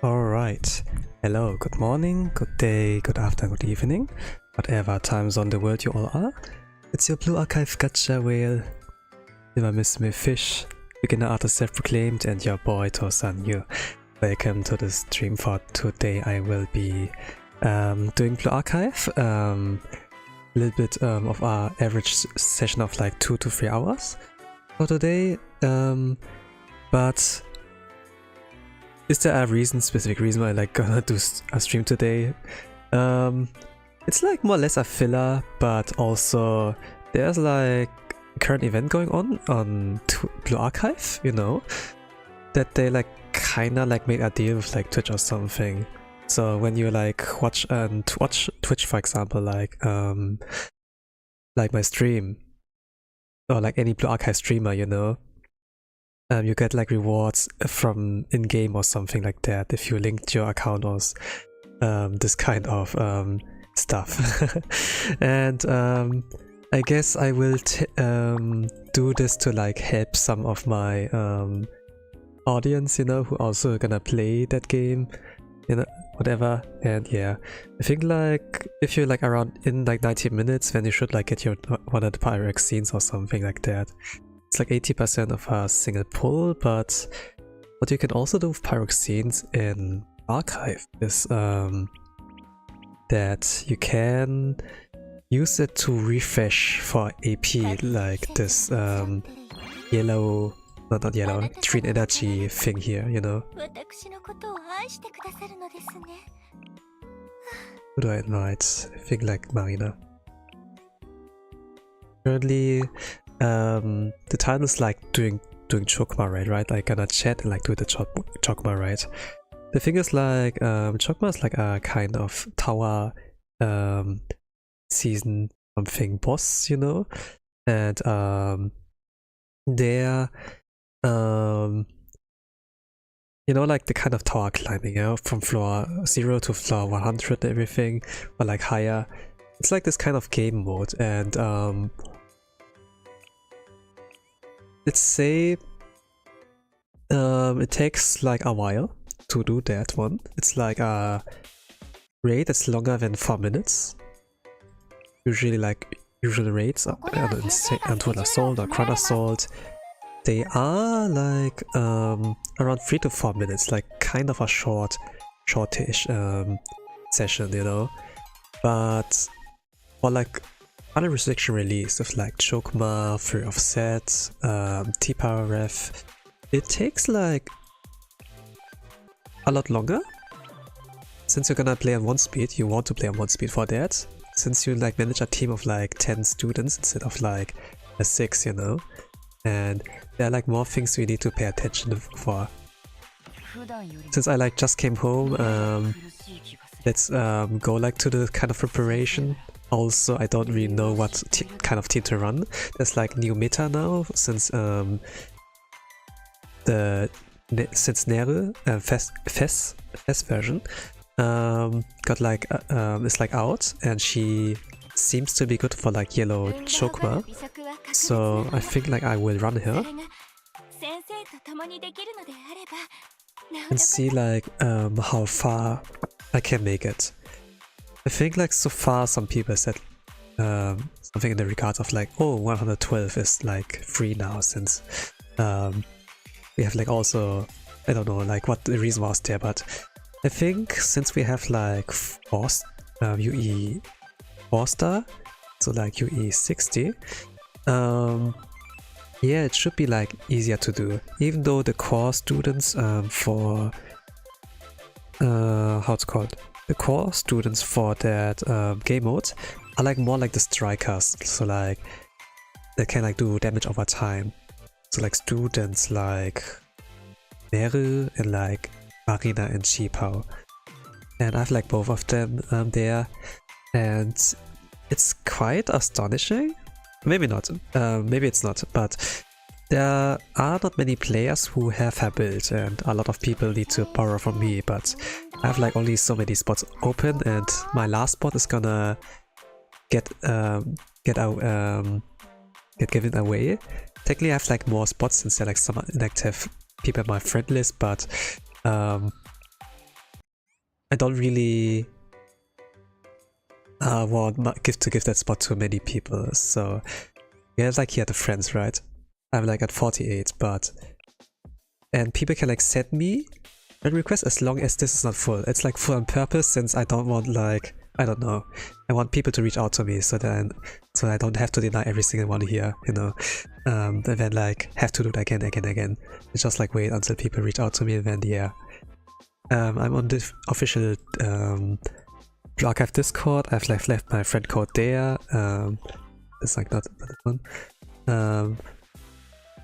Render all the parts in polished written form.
Alright, hello, good morning, good day, good afternoon, good evening, whatever time zone the world you all are. It's your Blue Archive Gacha Whale, Silver Miss Me Fish, beginner artist self-proclaimed, and your boy Tosan Yu. Welcome to the stream. For today I will be doing Blue Archive, a little bit of our average session of like 2 to 3 hours for today, but is there a specific reason why I like gonna do a stream today? It's like more or less a filler, but also there's like a current event going on Blue Archive, you know, that they like kinda like made a deal with like Twitch or something. So when you like watch Twitch, for example, like my stream or like any Blue Archive streamer, you know, you get like rewards from in-game or something like that if you linked your account or this kind of stuff. And I guess I will do this to like help some of my audience, you know, who also gonna play that game, you know, whatever. And yeah, I think like if you're like around in like 90 minutes, then you should like get your one of the Pyrex scenes or something like that. It's like 80% of a single pull, but what you can also do with Pyrex scenes in Archive is that you can use it to refresh for AP, like this yellow, not yellow, green energy thing here, you know. Who do I invite? I think like Marina. Currently, the title is like doing Chokmah raid, right? Like gonna chat and like do the Chokmah raid. The thing is like Chokmah is like a kind of tower season something boss, you know, and there you know, like the kind of tower climbing, you know, from floor 0 to floor 100 and everything, or like higher. It's like this kind of game mode, and let's say it takes like a while to do that one. It's like a raid that's longer than 4 minutes. Usually like usual raids until assault or crown assault, they are like around 3 to 4 minutes, like kind of a shortish session, you know. But for like other restriction release of like Chokmah, Free Offset, T-Power Ref, it takes like a lot longer. Since you're gonna play on 1 speed, you want to play on 1 speed for that. Since you like manage a team of like 10 students instead of like a 6, you know. And there are like more things we need to pay attention for. Since I like just came home, let's go like to the kind of preparation. Also, I don't really know what kind of team to run. There's like new meta now since Nere Fes version got like is like out, and she seems to be good for like yellow Chokmah. So I think like I will run her and see like how far I can make it. I think like so far some people said something in the regards of like, oh, 112 is like free now, since we have like also, I don't know like what the reason was there, but I think since we have like UE 4-star, so like UE 60, yeah, it should be like easier to do, even though the core students for how it's called, the core students for that game mode are like more like the strikers, so like they can like do damage over time. So like students like Meru and like Marina and Chipao, and I have like both of them there, and it's quite astonishing. Maybe not, maybe it's not, but there are not many players who have her build, and a lot of people need to borrow from me, but I have like only so many spots open, and my last spot is gonna get given away. Technically I have like more spots since there are like some inactive people in my friend list, but I don't really want to give that spot to many people. So yeah, like here the friends, right? I'm like at 48, and people can like send me a request as long as this is not full. It's like full on purpose, since I don't want like, I don't know, I want people to reach out to me so I don't have to deny every single one here, you know, and then like have to do it again. It's just like wait until people reach out to me, and then yeah. I'm on the official Blue Archive Discord. I've like left my friend code there. It's like not that one.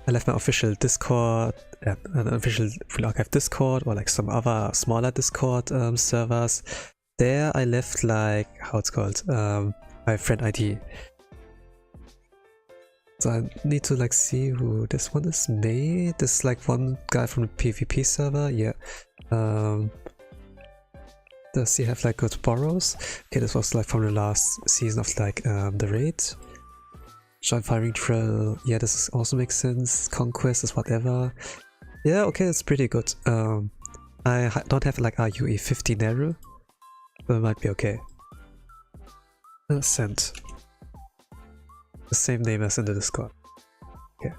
I left my official Discord, an official Blue Archive Discord, or like some other smaller Discord servers. There I left like, how it's called, my friend ID. So I need to like see who this one is. May, this is like one guy from the PvP server, yeah. Does he have like good borrows? Okay, this was like from the last season of like the raid. Joint firing drill, yeah, this also makes sense. Conquest is whatever. Yeah, okay, it's pretty good. Don't have like RUE 50 Naru, so it might be okay. Send. The same name as in the Discord. Okay.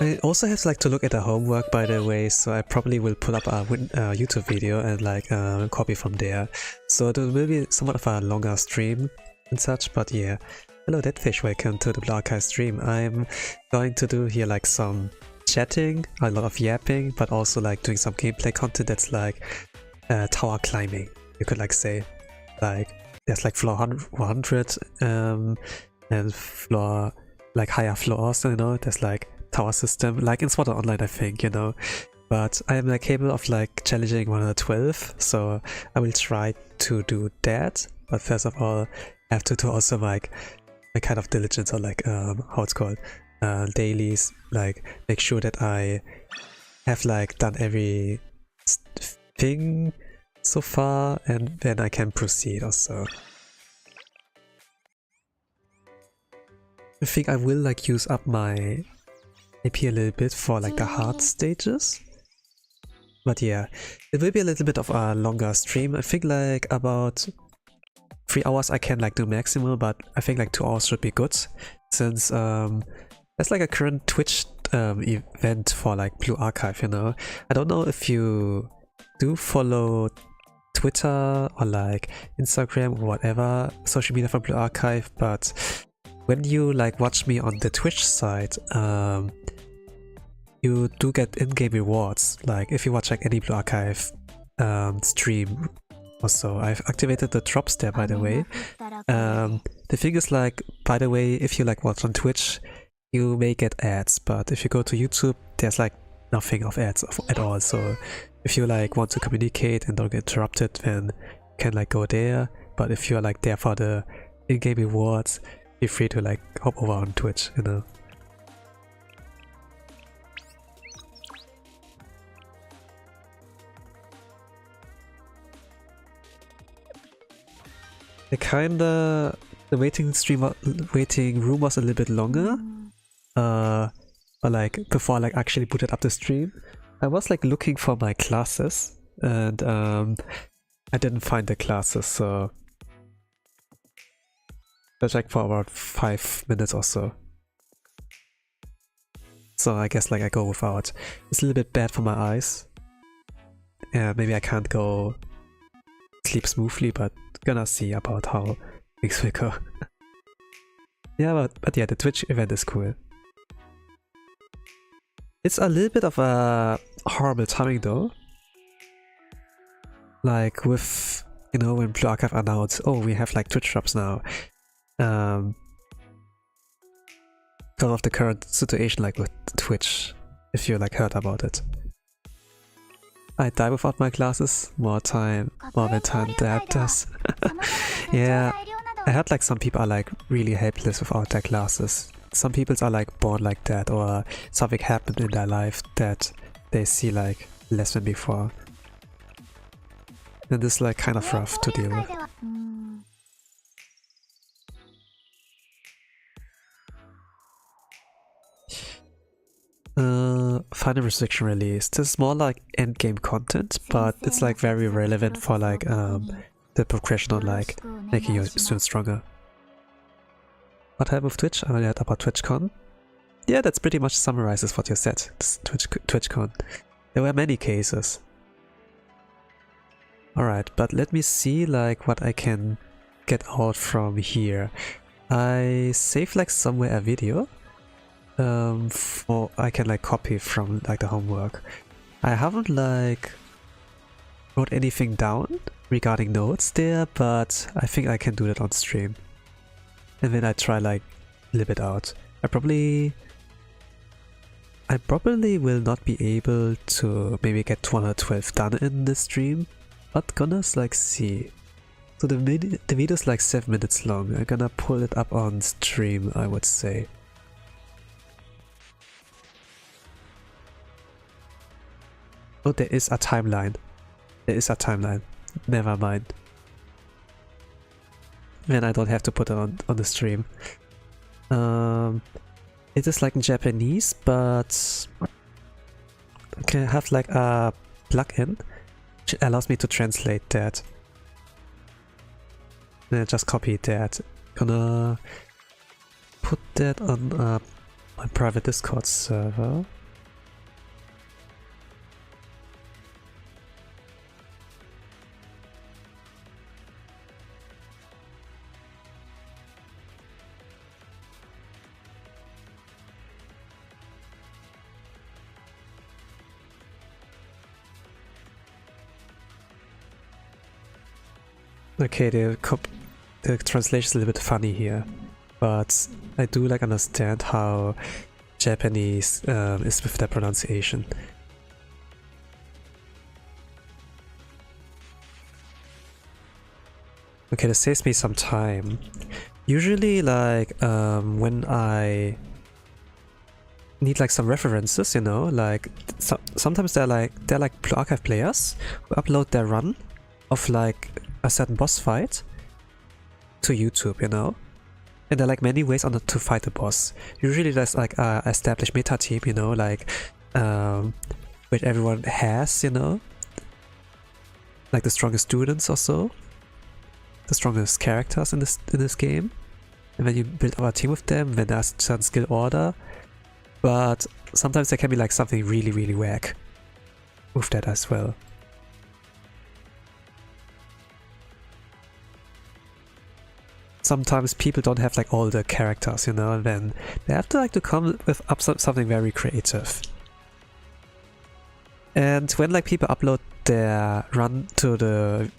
I also have like to look at the homework, by the way, so I probably will pull up a YouTube video and like copy from there. So there will be somewhat of a longer stream and such, but yeah. Hello Deadfish, welcome to the Blue Archive stream. I'm going to do here like some chatting, a lot of yapping, but also like doing some gameplay content that's like tower climbing. You could like say, like there's like floor 100 and floor, like higher floors, you know, there's like tower system, like in Sword Art Online I think, you know. But I am like capable of like challenging 112, so I will try to do that. But first of all, I have to do also like a kind of diligence or like how it's called, dailies, like make sure that I have like done every thing so far, and then I can proceed also. I think I will like use up my AP a little bit for like the hard stages. But yeah, it will be a little bit of a longer stream. I think like about 3 hours I can like do maximum, but I think like 2 hours should be good, since there's like a current Twitch event for like Blue Archive, you know. I don't know if you do follow Twitter or like Instagram or whatever social media for Blue Archive, but when you like watch me on the Twitch side, you do get in-game rewards. Like if you watch like any Blue Archive stream or so. I've activated the drops there, by the way. The thing is like, by the way, if you like watch on Twitch, you may get ads, but if you go to YouTube, there's like nothing of ads at all. So if you like want to communicate and don't get interrupted, then you can like go there. But if you're like there for the in-game rewards, feel free to like hop over on Twitch, you know. The waiting room was a little bit longer. But like before I like actually booted up the stream, I was like looking for my classes, and I didn't find the classes, so I checked for about 5 minutes or so. So I guess like I go without. It's a little bit bad for my eyes. Yeah, maybe I can't go sleep smoothly, but gonna see about how things will go. Yeah, but yeah, the Twitch event is cool. It's a little bit of a horrible timing though. Like with, you know, when Blue Archive announced, oh, we have like Twitch drops now. Because of the current situation like with Twitch, if you like heard about it. I die without my classes, more than time Dad does. Yeah, I heard like some people are like really helpless without their classes. Some people are like born like that, or something happened in their life that they see like less than before. And this is like kind of rough to deal with. Final restriction release. This is more like endgame content, but it's like very relevant for like the progression on like making your students stronger. What type of Twitch? I only heard about TwitchCon. Yeah, that's pretty much summarizes what you said. This TwitchCon. There were many cases. Alright, but let me see like what I can get out from here. I saved like somewhere a video. I can like copy from like the homework. I haven't like wrote anything down regarding notes there, but I think I can do that on stream. And then I try like live it out. I probably will not be able to maybe get 212 done in this stream, but gonna like see. So the video is like 7 minutes long. I'm gonna pull it up on stream, I would say. Oh, there is a timeline. There is a timeline. Never mind. And I don't have to put it on the stream. It is like in Japanese, but I can have like a plugin which allows me to translate that. And I just copy that. Gonna put that on my private Discord server. Okay, the translation is a little bit funny here, but I do like understand how Japanese is with their pronunciation. Okay, this saves me some time. Usually, like when I need like some references, you know, like sometimes they're like Blue Archive players who upload their run of like a certain boss fight to YouTube, you know, and there are like many ways on to fight the boss. Usually there's like a established meta team, you know, like which everyone has, you know, like the strongest students or so, the strongest characters in this game, and then you build up a team with them when there's a certain skill order. But sometimes there can be like something really whack with that as well. Sometimes people don't have like all the characters, you know, and then they have to like to come with something very creative. And when like people upload their run to the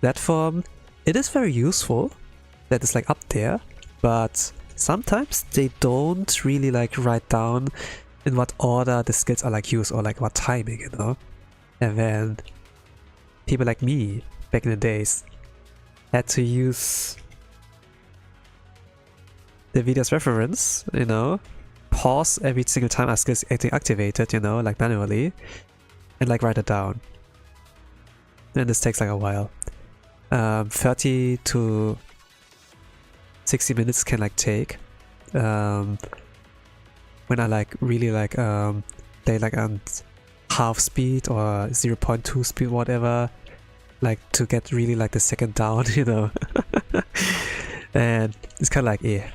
platform, it is very useful that it's like up there, but sometimes they don't really like write down in what order the skills are like used or like what timing, you know. And then people like me back in the days had to use the video's reference, you know, pause every single time a skill is activated, you know, like manually, and like write it down. And this takes like a while. 30 to 60 minutes can like take. When I like really like play like on half speed or 0.2 speed, whatever, like to get really like the second down, you know. And it's kind of like, yeah.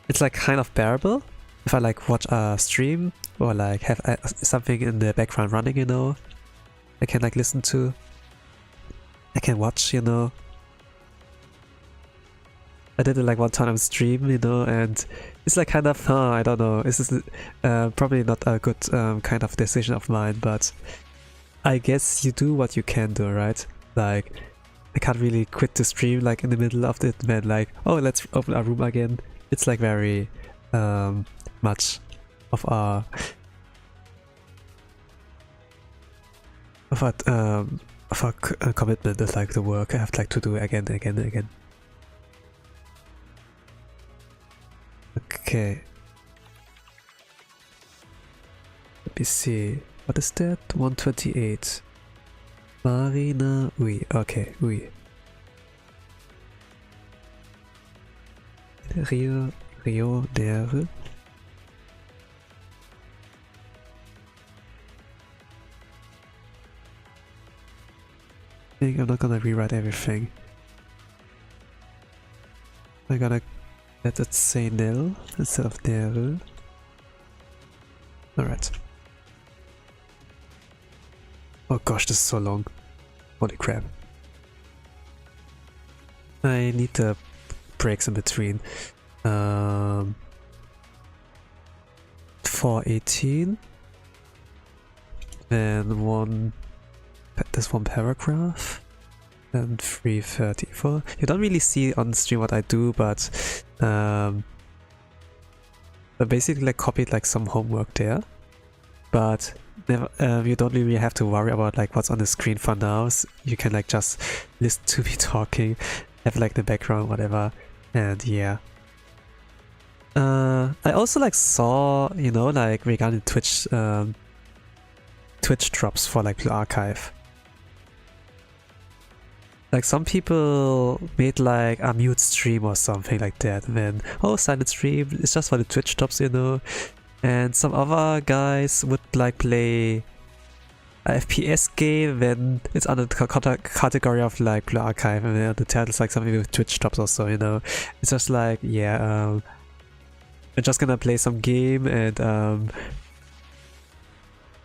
It's like kind of bearable if I like watch a stream or like have something in the background running, you know. I can like listen to, I can watch, you know. I did it like one time on stream, you know, and it's like kind of, I don't know, this is probably not a good kind of decision of mine, but I guess you do what you can do, right? Like, I can't really quit the stream like in the middle of it, man, like, oh, let's open our room again. It's like very much of a commitment with like the work I have like to do again. Okay. Let me see. What is that? 128. Marina, oui. Okay, oui. Rio Nere. I think I'm not gonna rewrite everything. I'm gonna let it say nil instead of nere. Alright. Oh gosh, this is so long. Holy crap. I need the breaks in between. 418. Then this one paragraph. And 334. You don't really see on stream what I do, but I basically like copied like some homework there. But never, you don't really have to worry about like what's on the screen for now. So you can like just listen to me talking, have like the background, whatever, and yeah. I also like saw, you know, like regarding Twitch Twitch drops for like Blue Archive. Like some people made like a mute stream or something like that, and then, oh, silent stream, it's just for the Twitch drops, you know. And some other guys would like play a FPS game, then it's under the category of like Blue Archive, and then the title's like something with Twitch drops also, you know. It's just like, yeah, I'm just gonna play some game and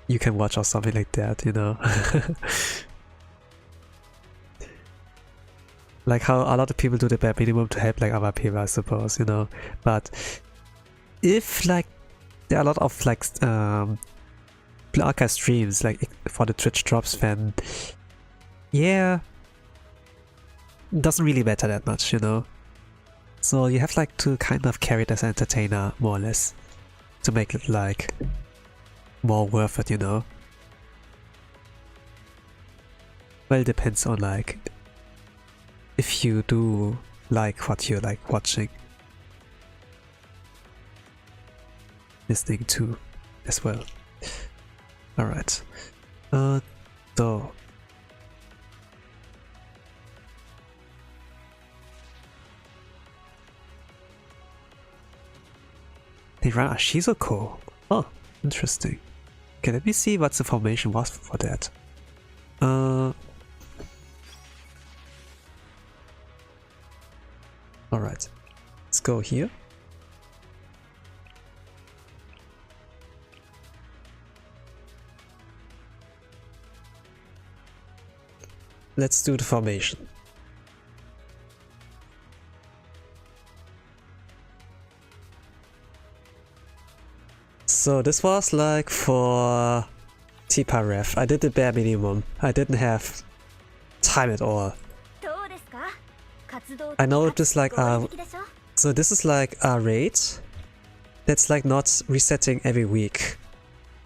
you can watch or something like that, you know. Like how a lot of people do the bare minimum to help like other people, I suppose, you know. But if like there are a lot of like Blue Archive streams like for the Twitch drops, then yeah, doesn't really matter that much, you know. So you have like to kind of carry it as an entertainer, more or less, to make it like more worth it, you know. Well, it depends on like if you do like what you like watching, listening to as well. Alright. So they ran a Shizuko. Oh, interesting. Okay, let me see what the formation was for that. Alright, let's go here. Let's do the formation. So this was like for Tipa Ref. I did the bare minimum. I didn't have time at all. I know this like so this is like a raid that's like not resetting every week.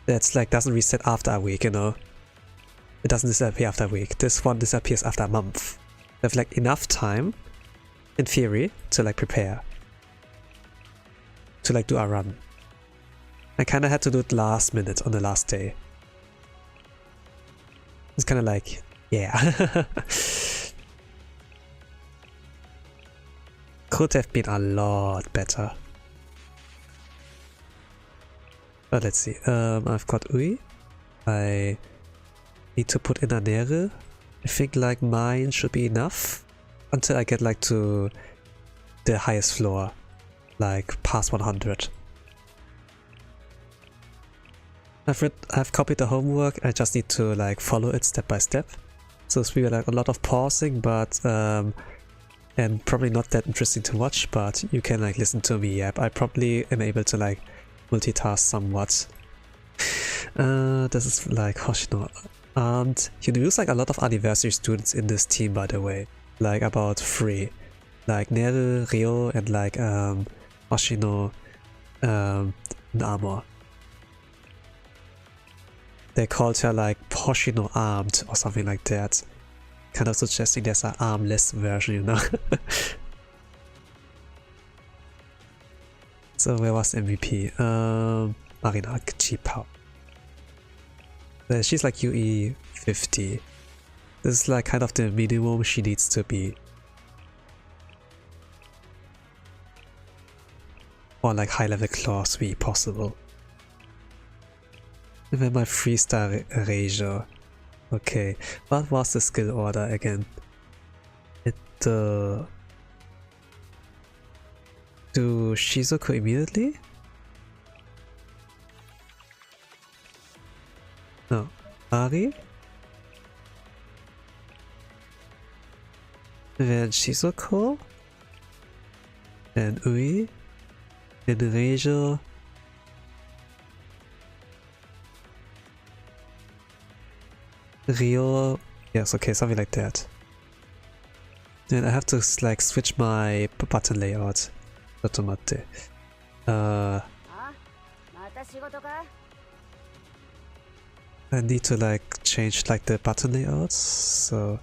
That's like doesn't reset after a week, you know. It doesn't disappear after a week. This one disappears after a month. They have like enough time, in theory, to like prepare. To like do a run. I kinda had to do it last minute on the last day. It's kinda like, yeah. Could have been a lot better. But let's see. I've got Ui. I need to put in a Nere. I think like mine should be enough until I get like to the highest floor, like past 100. I've copied the homework. I just need to like follow it step by step. So it's really like a lot of pausing, but and probably not that interesting to watch, but you can like listen to me. Yep, I probably am able to like multitask somewhat. This is like Hoshino. And you use like a lot of anniversary students in this team, by the way. Like about 3. Like Nere, Ryo, and like Hoshino and Armor. They called her like Hoshino Armed or something like that. Kind of suggesting there's an armless version, you know. So where was MVP? Marina Chipao. She's like UE 50. This is like kind of the minimum she needs to be. Or like high level claw 3 possible. And then my 3-star erasure. Okay, what was the skill order again? It do Shizuku immediately? No, Ari? Then Shizuku? Then Ui? Then Reijo? Ryo, yes, okay, something like that. Then I have to like switch my button layout. Automate. I need to like change like the button layouts, so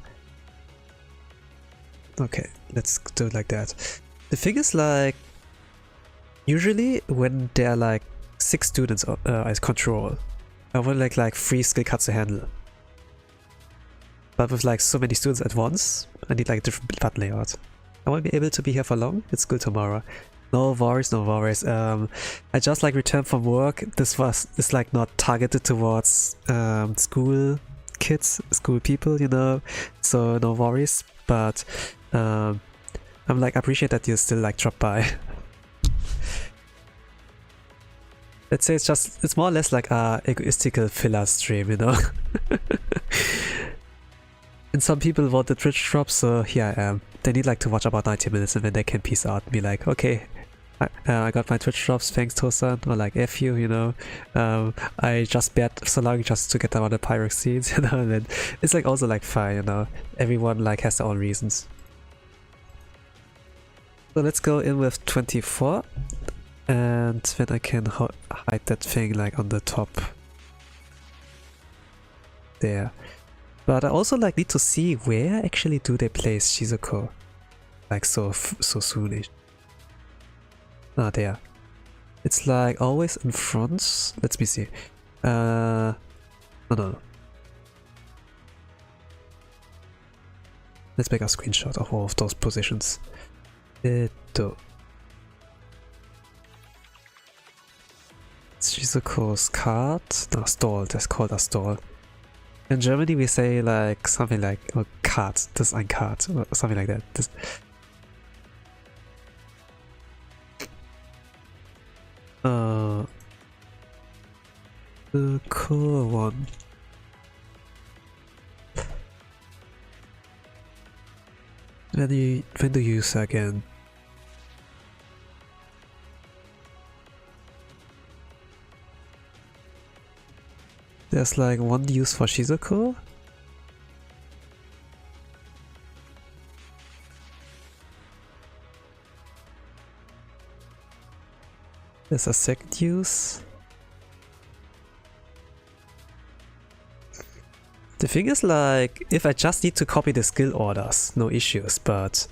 okay, let's do it like that. The thing is like usually when there are like 6 students as control, I would like 3 skill cards to handle. But with like so many students at once, I need like a different button layout. I won't be able to be here for long. It's school tomorrow. No worries, no worries. I just like returned from work. This is like not targeted towards school kids, school people, you know. So no worries. But I'm like appreciate that you still like drop by. Let's say it's more or less like a egoistical filler stream, you know. And some people want the Twitch drop, so here I am. They need like to watch about 90 minutes and then they can peace out and be like, okay, I got my Twitch drops, thanks Tosan, or like F you, you know. I just bet so long just to get them on the Pyrex scenes, you know, and then it's like also like fine, you know. Everyone like has their own reasons. So let's go in with 24, and then I can hide that thing like on the top. There. But I also like need to see where actually do they place Shizuko, like so soonish. Ah, there. It's like always in front. Let me see. No. Let's make a screenshot of all of those positions. Shizuko's card. No, stall. That's called a stall. In Germany we say like something like Kart, das ist ein Kart, or something like that. The cool one. When do you use again? There's like one use for Shizuko. There's a second use. The thing is like, if I just need to copy the skill orders, no issues, but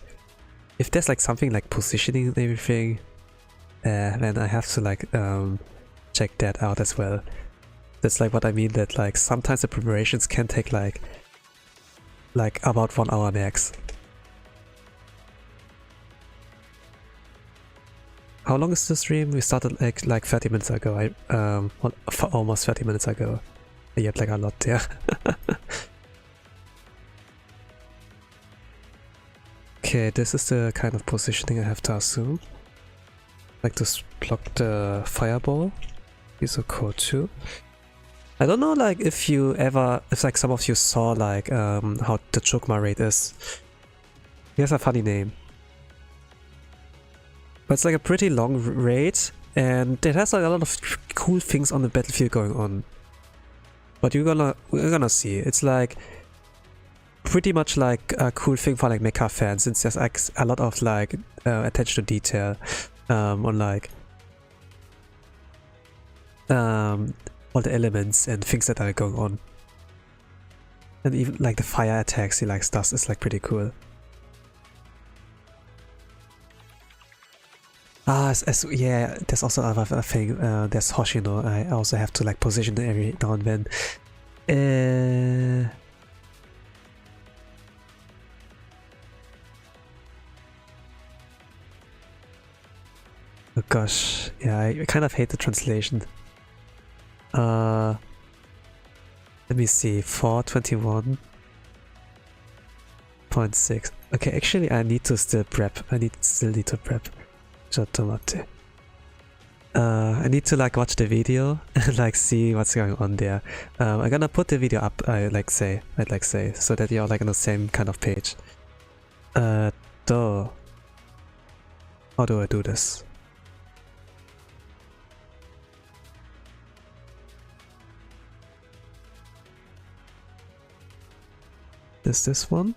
if there's like something like positioning and everything, then I have to like check that out as well. That's like what I mean, that like sometimes the preparations can take like about 1 hour max. How long is the stream? We started like 30 minutes ago. Almost 30 minutes ago. You had like a lot there. Okay, this is the kind of positioning I have to assume. Like to block the fireball. Use a code 2. I don't know like if like some of you saw like how the Chokmah raid is. He has a funny name. But it's like a pretty long raid and it has like a lot of cool things on the battlefield going on. But we're gonna see. It's like pretty much like a cool thing for like mecha fans, since there's like a lot of like attention to detail on like all the elements and things that are going on. And even like the fire attacks he like does is like pretty cool. Yeah, there's also another thing, there's Hoshino. I also have to like position it every now and then. Oh gosh, yeah, I kind of hate the translation. Let me see, 421.6. Okay, actually I need to still prep. Still need to prep. Chokmah. I need to like watch the video and like see what's going on there. I'm gonna put the video up, I'd like say, so that you're like on the same kind of page. How do I do this? This one?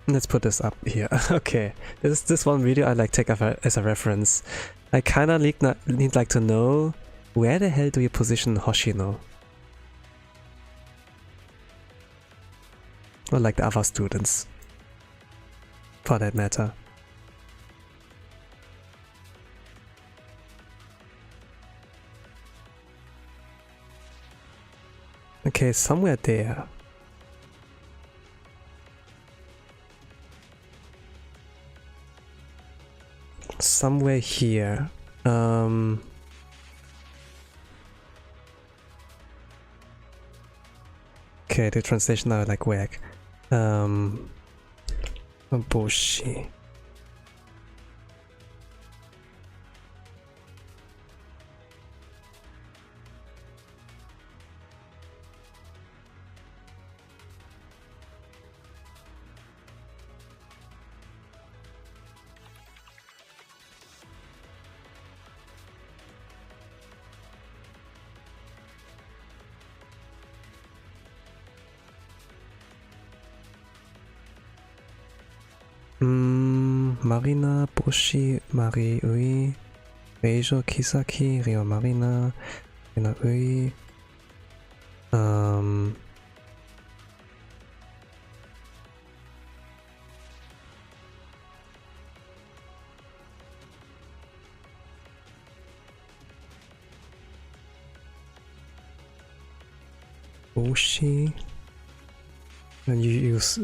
Let's put this up here. Okay, this one video I like take as a reference. I kinda need like to know where the hell do you position Hoshino? Or like the other students, for that matter. Okay, somewhere there. Somewhere here. Okay, the translation are like whack. Bullshit. Marina, Bushi, Mari Ui, Reijo, Kisaki, Rio Marina, Rina Ui. Bushi. And you use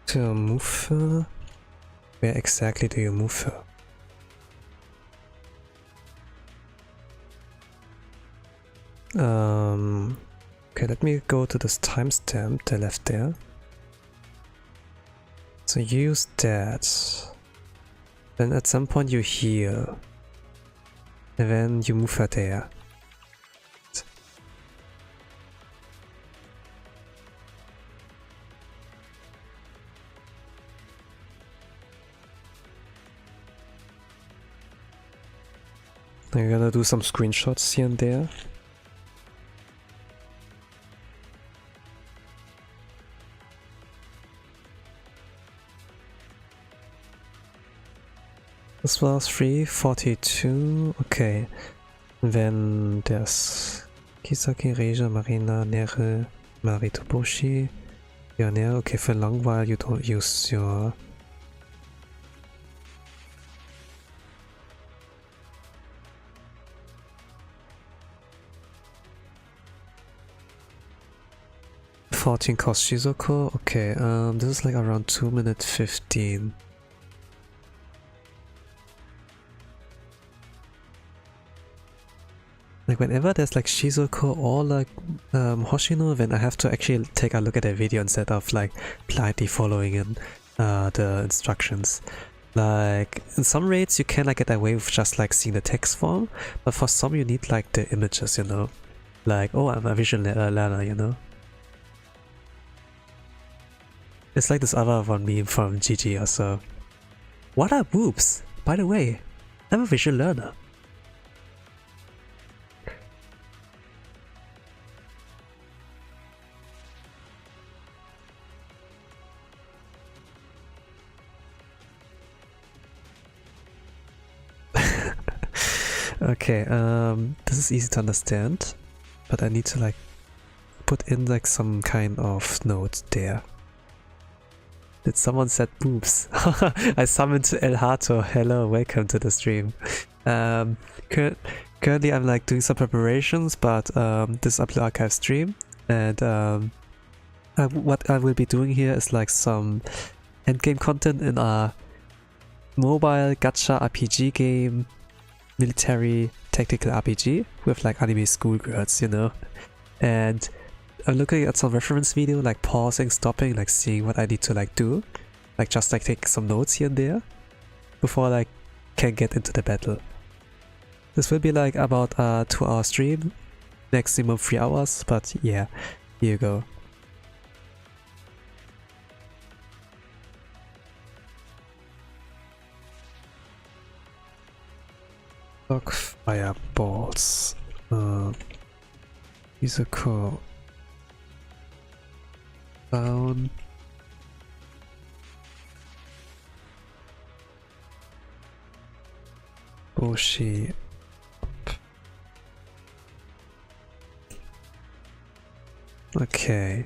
to move her. Where exactly do you move her? Okay, let me go to this timestamp, the left there. So use that. Then at some point you heal. And then you move her there. I'm gonna do some screenshots here and there. This was 342, okay. Then there's Kisaki, Reija, Marina, Nere, Maritoboshi. Yeah, Nere, okay, for a long while you don't use your... $14 cost Shizuko, okay, this is like around 2 minutes 15. Like whenever there's like Shizuko or like Hoshino, then I have to actually take a look at the video instead of like blindly following in the instructions. Like in some raids you can like get away with just like seeing the text form, but for some you need like the images, you know? Like, oh, I'm a visual learner, you know? It's like this other one meme from GG also. What are boobs? By the way, I'm a visual learner. Okay, this is easy to understand, but I need to like put in like some kind of note there. Did someone set boobs? I summoned El Hato. Hello, welcome to the stream. Currently I'm like doing some preparations, but this is a Blue Archive stream, and what I will be doing here is like some endgame content in a mobile gacha RPG game, military tactical RPG with like anime schoolgirls, you know. And I'm looking at some reference video, like pausing, stopping, like seeing what I need to like do, like just like take some notes here and there before I like can get into the battle. This will be like about a 2-hour stream, maximum 3 hours, but yeah, here you go. Block fireballs. Izuku. Down. Bushi. Okay.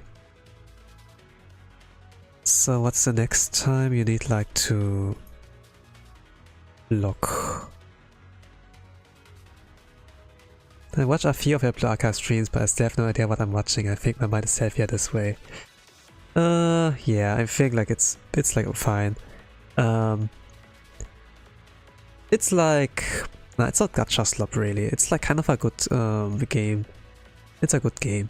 so what's the next time you need like to look? I watch a few of your Blue Archive streams, but I still have no idea what I'm watching. I think my mind is healthier this way. Yeah, I think like it's like fine. It's like, no, it's not gacha slop really. It's like kind of a good game. It's a good game.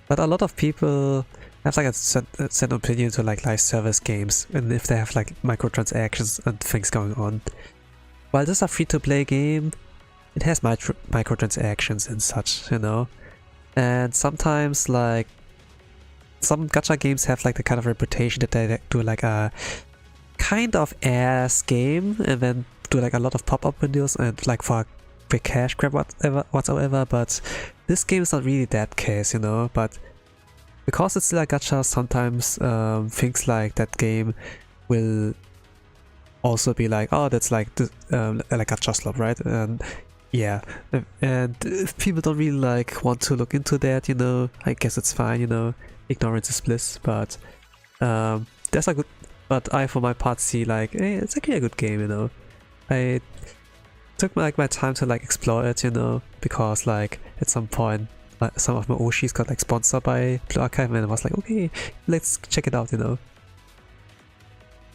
But a lot of people have like a certain opinion to like live service games, and if they have like microtransactions and things going on. While this is a free-to-play game, it has microtransactions and such, you know. And sometimes like some gacha games have like the kind of reputation that they do like a kind of ass game and then do like a lot of pop-up windows and like for a quick cash grab whatsoever, but this game is not really that case, you know. But because it's still a gacha, sometimes things like that game will also be like, oh, that's like like gacha slop, right? And yeah, and if people don't really like want to look into that, you know, I guess it's fine, you know, ignorance is bliss. But that's a good, but I for my part see like, hey, it's actually a good game, you know. I took my time to like explore it, you know, because like at some point some of my Oshis got like sponsored by Blue Archive, and I was like, okay, let's check it out, you know.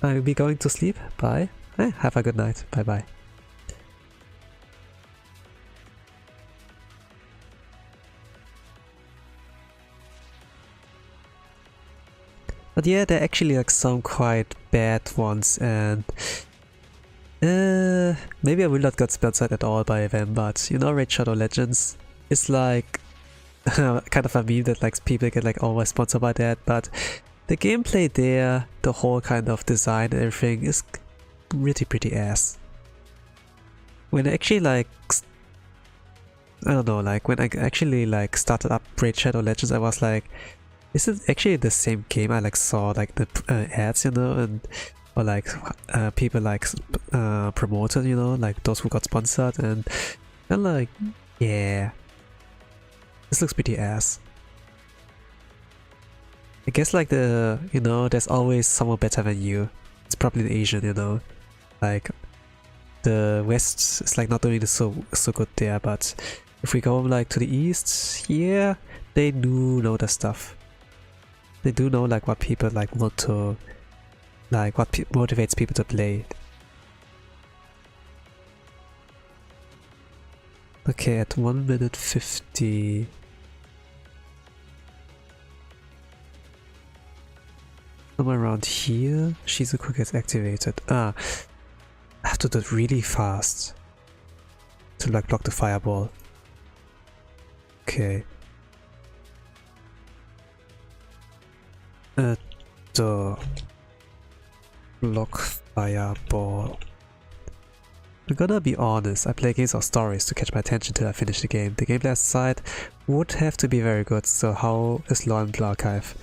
I'll be going to sleep. Bye. Have a good night. Bye bye. But yeah, there are actually like some quite bad ones, and maybe I will not get sponsored at all by them, but you know, Raid Shadow Legends is like kind of a meme that like people get like always sponsored by that, but the gameplay there, the whole kind of design and everything is really pretty ass. When I actually like, I don't know, like when I actually like started up Raid Shadow Legends, I was like, is it actually the same game? I like saw like the ads, you know, and or like people like promoted, you know, like those who got sponsored, and like, yeah, this looks pretty ass. I guess like the, you know, there's always someone better than you. It's probably the Asian, you know, like the West is like not doing so good there, but if we go like to the East, yeah, they do know the stuff. They do know like what people like want to, like what motivates people to play. Okay, at 1 minute 50. Somewhere around here, Shizuku gets activated. I have to do it really fast to like block the fireball. Okay. Block fireball. I'm gonna be honest, I play games or stories to catch my attention till I finish the game. The gameplay side would have to be very good, so how is Law in Blue Archive?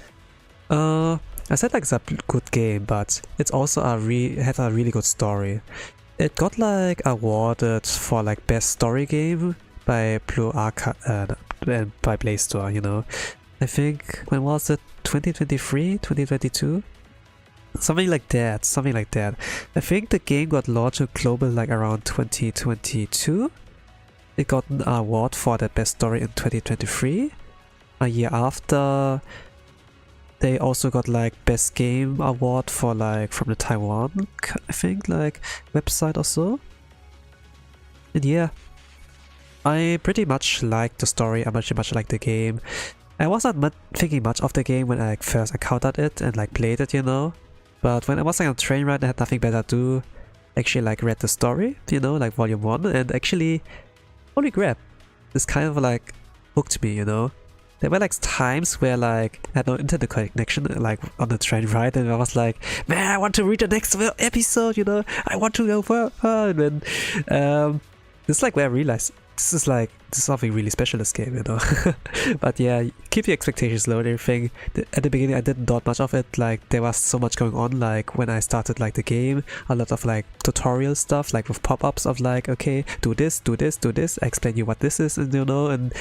I said like it's a good game, but it's also had a really good story. It got like awarded for like best story game by Blue Archive, by Play Store, you know. I think, when was it? 2023? 2022? Something like that, something like that. I think the game got launched global like around 2022. It got an award for the best story in 2023. A year after, they also got like best game award for like from the Taiwan, I think, like website or so. And yeah, I pretty much liked the story. I pretty much liked the game. I wasn't thinking much of the game when I like, first encountered it and like played it, you know. But when I was like on a train ride, I had nothing better to do. Actually like read the story, you know, like volume 1, and actually, holy crap, this kind of like hooked me, you know. There were like times where like I had no internet connection like on the train ride, and I was like, man, I want to read the next episode, you know, I want to go further. And then this is like where I realized this is something really special, this game, you know. But yeah, keep your expectations low and everything. At the beginning I didn't thought much of it, like there was so much going on, like when I started like the game, a lot of like tutorial stuff, like with pop-ups of like, okay, do this, do this, do this, I explain you what this is, and you know, and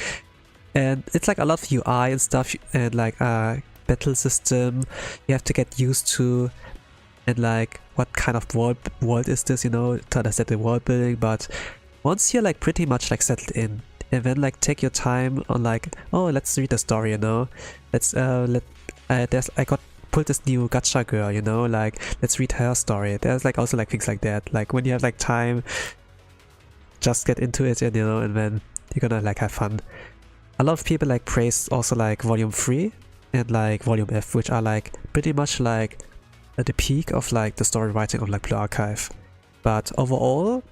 And it's like a lot of UI and stuff, and like battle system you have to get used to, and like what kind of world is this, you know, to understand the world building. But once you're like pretty much like settled in, and then like take your time on like, oh, let's read the story, you know, let's I got pulled this new gacha girl, you know, like let's read her story. There's like also like things like that, like when you have like time, just get into it, and you know, and then you're gonna like have fun. A lot of people like praise also like Volume 3 and like Volume F, which are like pretty much like at the peak of like the story writing of like Blue Archive. But overall,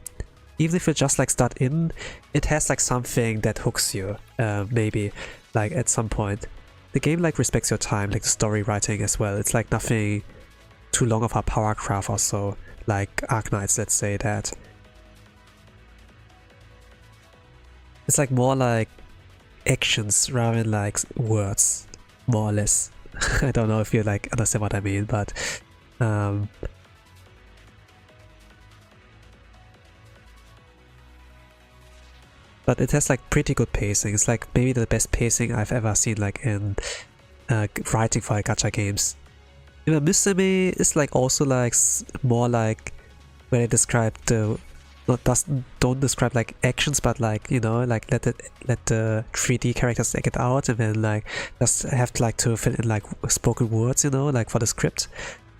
even if you just like start in, it has like something that hooks you, maybe like at some point. The game like respects your time, like the story writing as well. It's like nothing too long of a paragraph or so, like Arknights, let's say that. It's like more like actions rather than like words, more or less. I don't know if you like understand what I mean, but it has like pretty good pacing. It's like maybe the best pacing I've ever seen like in writing for gacha games. Even Musume is like also like more like when I describe the don't describe like actions, but like, you know, like let the 3D characters take it out, and then like just have to like to fill in like spoken words, you know, like for the script.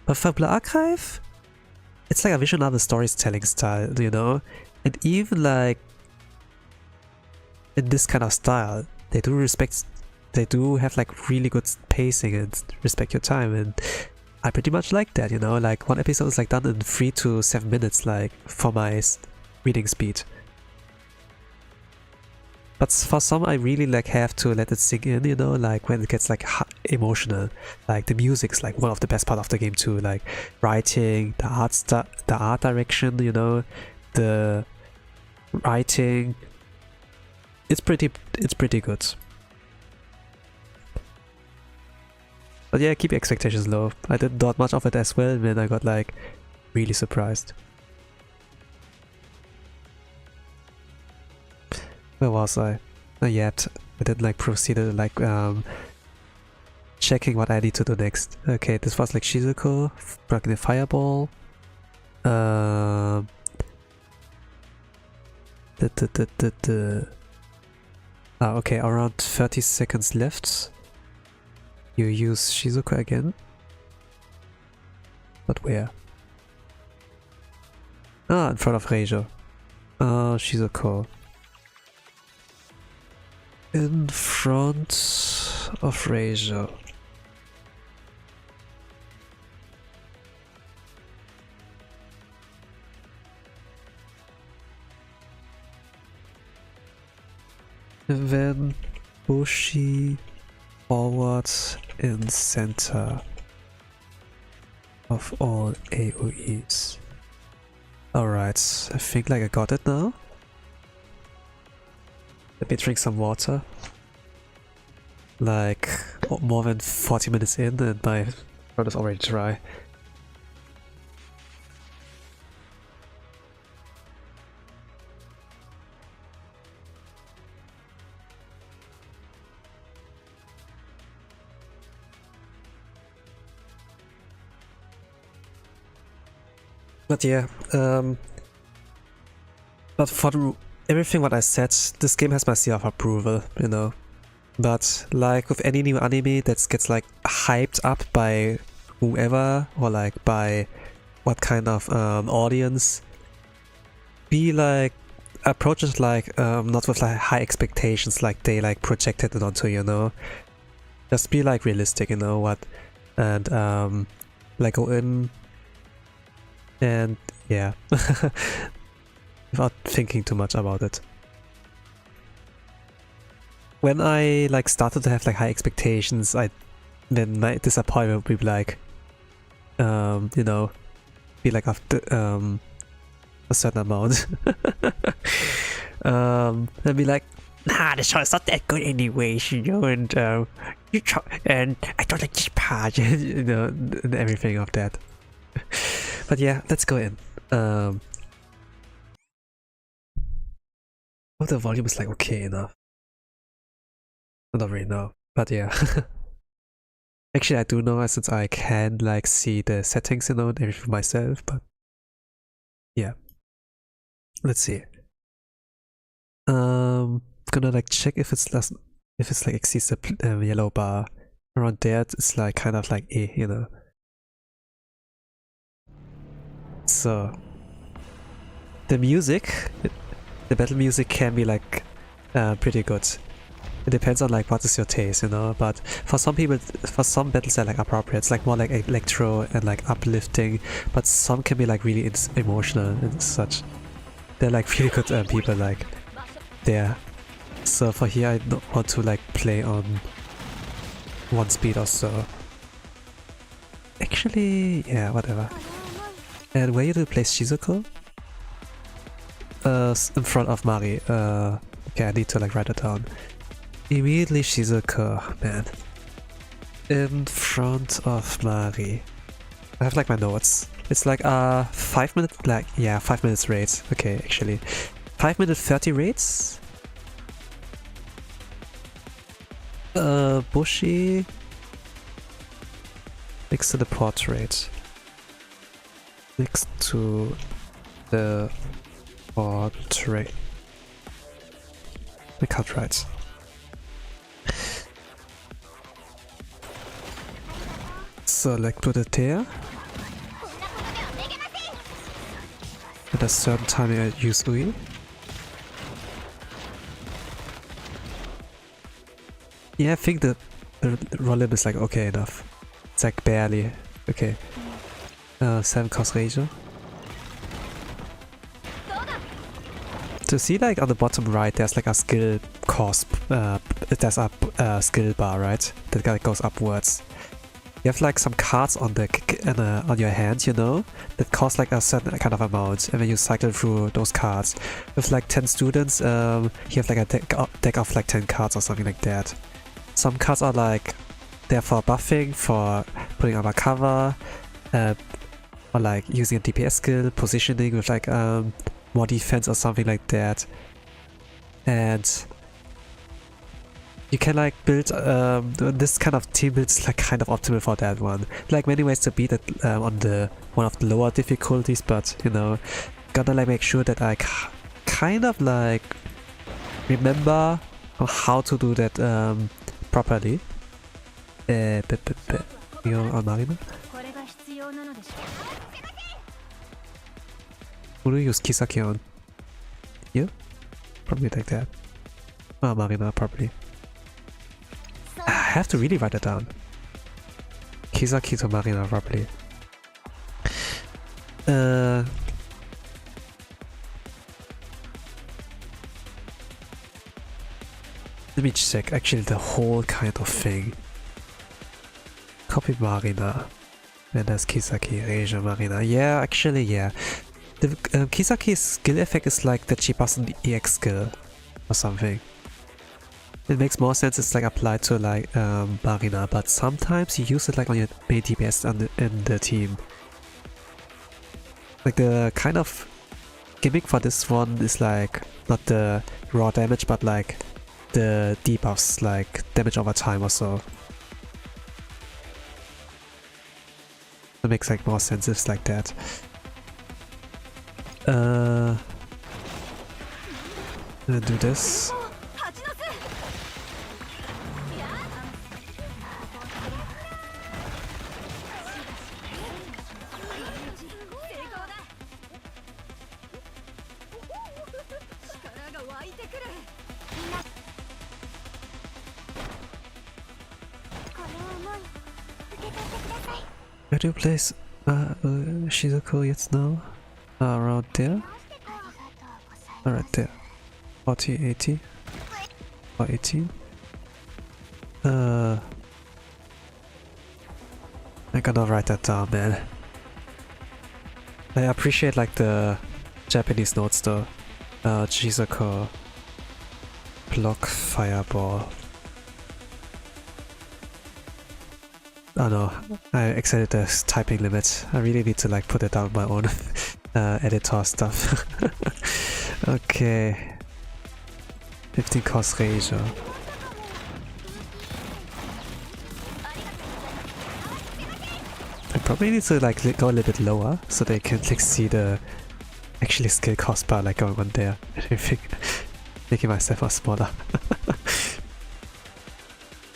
But for Blue Archive, it's like a visual novel storytelling style, you know, and even like in this kind of style, they do have like really good pacing and respect your time, and I pretty much like that, you know, like one episode is like done in 3 to 7 minutes, like for my reading speed. But for some, I really like have to let it sink in, you know, like when it gets like emotional. Like the music is like one of the best part of the game too, like writing, the art direction, you know, the writing. It's pretty good. But yeah, keep your expectations low. I didn't thought much of it as well, and then I got like really surprised. Where was I? Not yet. I didn't like proceeded like checking what I need to do next. Okay, this was like Shizuko, blocking the fireball. Okay, around 30 seconds left. You use Shizuko again. But where? Ah, in front of Reijo. Shizuko. In front of Reijo. And then Bushi forward in center of all AoEs. Alright, I think like I got it now. Let me drink some water. Like more than 40 minutes in and my throat is already dry. But yeah, but for everything what I said, this game has my seal of approval, you know. But like with any new anime that gets like hyped up by whoever, or like by what kind of audience, be like approach it like not with like high expectations like they like projected it onto, you know. Just be like realistic, you know what, and like go in and yeah, without thinking too much about it. When I like started to have like high expectations, then my disappointment would be like, you know, be like after a certain amount. And be like, nah, the show is not that good anyways, you know, and and I don't like this part, you know, and everything of that. But yeah, let's go in. Oh, the volume is like okay enough. I don't really know, but yeah. Actually, I do know since I can like see the settings, you know, and everything myself, but yeah. Let's see. Gonna like check if it's like exceeds the yellow bar. Around there, it's like kind of like A, you know. So the music, the battle music can be like pretty good. It depends on like what is your taste, you know. But for some people, for some battles are like appropriate. It's like more like electro and like uplifting. But some can be like really emotional and such. They're like really good people like there. So for here, I don't want to like play on 1 speed or so. Actually, yeah, whatever. And where you do place Shizuko? In front of Mari. Okay, I need to like write it down. Immediately Shizuko, man. In front of Mari. I have like my notes. It's like 5 minutes, like, yeah, 5 minutes raids. Okay, actually. 5 minutes 30 raids? Bushi. Next to the portrait. Next to the portrait. I can't write. So like put it there. At a certain time I use Ui. Yeah, I think the roll-in is like okay enough. It's like barely. Okay. 7 cost ratio. To see like on the bottom right there's like a skill cost, there's a skill bar, right? That goes upwards. You have like some cards on on your hand, you know, that cost like a certain kind of amount, and when you cycle through those cards, with like 10 students, you have like a deck of like 10 cards or something like that. Some cards are like there for buffing, for putting up a cover, or like using a DPS skill, positioning with like more defense or something like that. And you can like build this kind of team build is like kind of optimal for that one. Like many ways to beat it on the one of the lower difficulties, but you know, gotta like make sure that I kind of like remember how to do that properly. Marina? Who do you use Kisaki on? You? Probably like that. Oh, Marina, probably. I have to really write it down. Kisaki to Marina, probably. Let me check actually the whole kind of thing. Copy Marina. And there's Kisaki, Reija, Marina. Yeah, actually, yeah. The Kisaki's skill effect is like that she passes an EX skill or something. It makes more sense it's like applied to like Marina, but sometimes you use it like on your main DPS in the team. Like the kind of gimmick for this one is like not the raw damage, but like the debuffs, like damage over time or so. It makes like more sense if it's like that. I'm gonna do this. Where do you place Shizuko yet now? Around there? Right there. 40, 80. Or 18. I gotta write that down, man. I appreciate like the Japanese notes though. Shizuko. Block fireball. Oh no, I exceeded the typing limit. I really need to like put it down on my own editor stuff. Okay. 15 cost ratio. probably need to like go a little bit lower so they can like see the actually skill cost bar like going on there. I think making myself a smaller.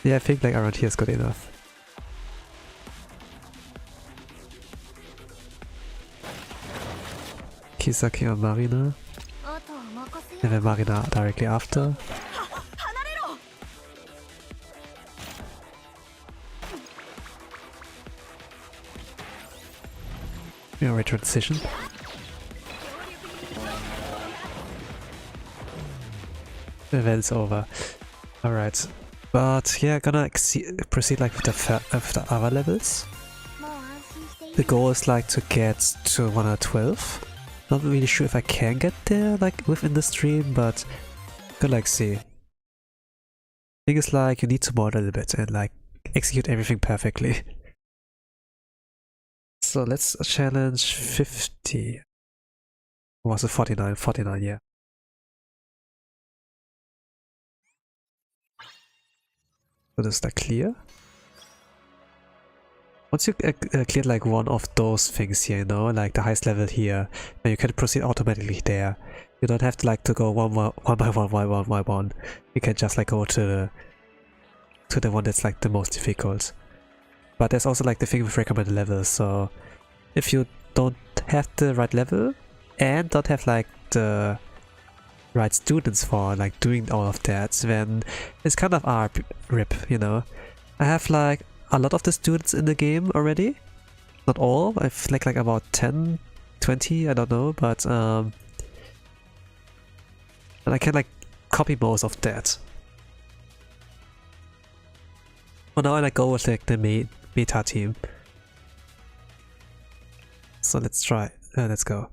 Yeah, I think like around here is good enough. Kisaki or Marina. And then Marina directly after. We already transition. The event's over. Alright. But yeah, gonna proceed like with the other levels. The goal is like to get to 112. Not really sure if I can get there like within the stream, but could like see. Thing is like you need to mod a little bit and like execute everything perfectly. So let's challenge 50. Or was it 49? 49, yeah. So this is like clear. Once you cleared like one of those things here, you know, like the highest level here, then you can proceed automatically there. You don't have to like to go one by one. You can just like go to the one that's like the most difficult. But there's also like the thing with recommended levels, so if you don't have the right level and don't have like the right students for like doing all of that, then it's kind of our rip, you know. I have like a lot of the students in the game already. Not all, I've like about 10, 20, I don't know, but and I can like copy most of that. For now I like go with like the meta team. So let's try, let's go.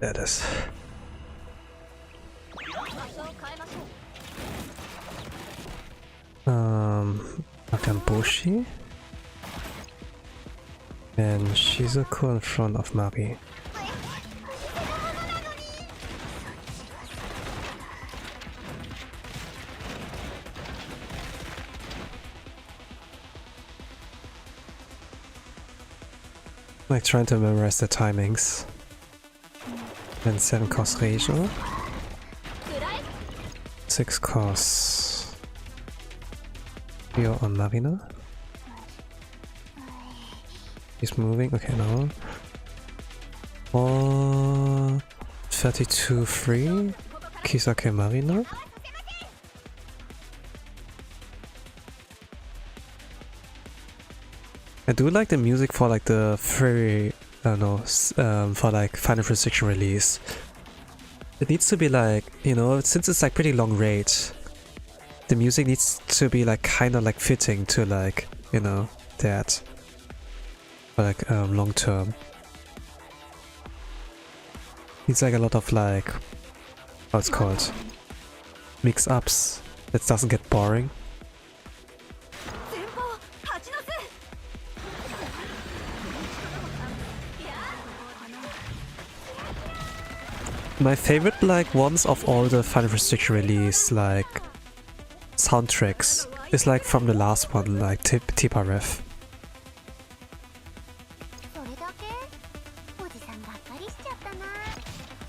There it is. Akamboshi and Shizuko in front of Mari. Like trying to memorize the timings. Then 7 cost Reijo, 6 cost Rio on Marina. He's moving, okay, no. 32 free, Kisake Marina. I do like the music for like the very, I don't know, for like Final Fantasy 6 release. It needs to be like, you know, since it's like pretty long raid, the music needs to be like kind of like fitting to like, you know, that. For like long term. It's like a lot of like, what's it's called, mix ups that doesn't get boring. My favorite like ones of all the Final Fantasy 6 release like soundtracks is like from the last one, like Tipa Ref.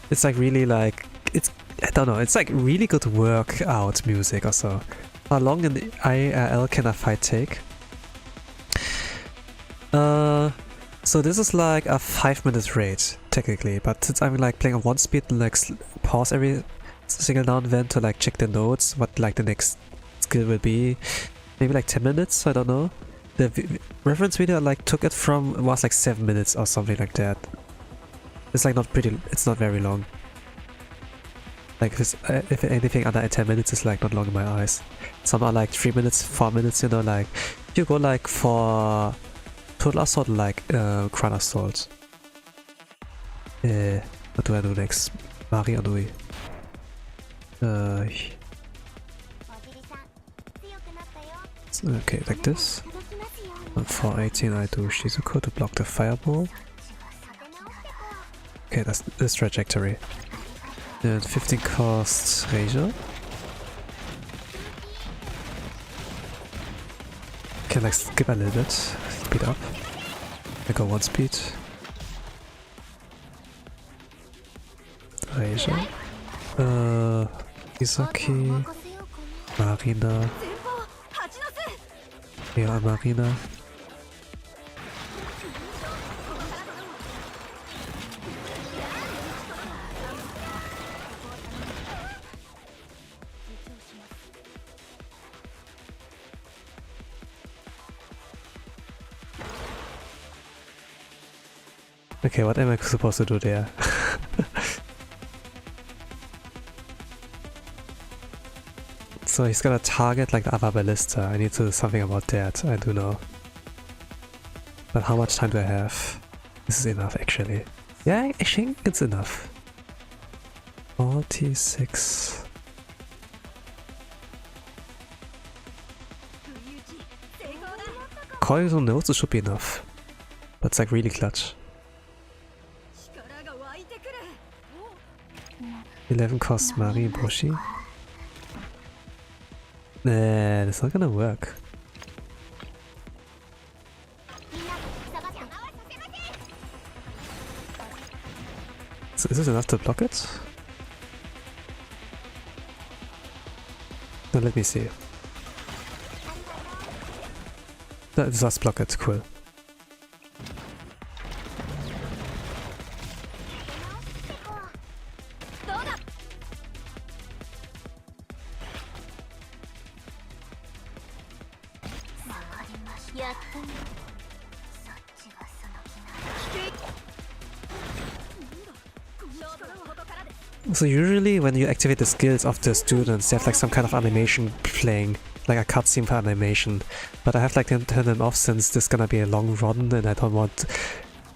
It's like really like, it's, I don't know, it's like really good workout music also. How long in the IRL can a fight take? So this is like a 5-minute raid technically, but since I'm like playing on 1 speed and like pause every single now and then to like check the notes, what like the next skill will be, maybe like 10 minutes, I don't know. The reference video I like took it from was like 7 minutes or something like that. It's like not pretty, it's not very long. Like if anything under 10 minutes is like not long in my eyes. Some are like 3 minutes, 4 minutes, you know, like if you go like for Total Assault, like Crown Assault. What do I do next? Mari Anui. Okay, like this. And for 18 I do Shizuko to block the fireball. Okay, that's this trajectory. And 15 costs Razor. Can like skip a little bit, speed up. I go 1 speed. Razor. Isaki. Marina. Yeah, Marina. Okay, what am I supposed to do there? So he's gonna target like the other ballista. I need to do something about that, I do know. But how much time do I have? This is enough actually. Yeah, I think it's enough. 46. Koizo notes, it should be enough. But it's like really clutch. 11 costs Mari Boshi. Nah, that's not gonna work. So is this enough to block it? No, let me see. That does block it, cool. So usually when you activate the skills of the students, they have like some kind of animation playing, like a cutscene for animation. But I have like turned them off since this is gonna be a long run and I don't want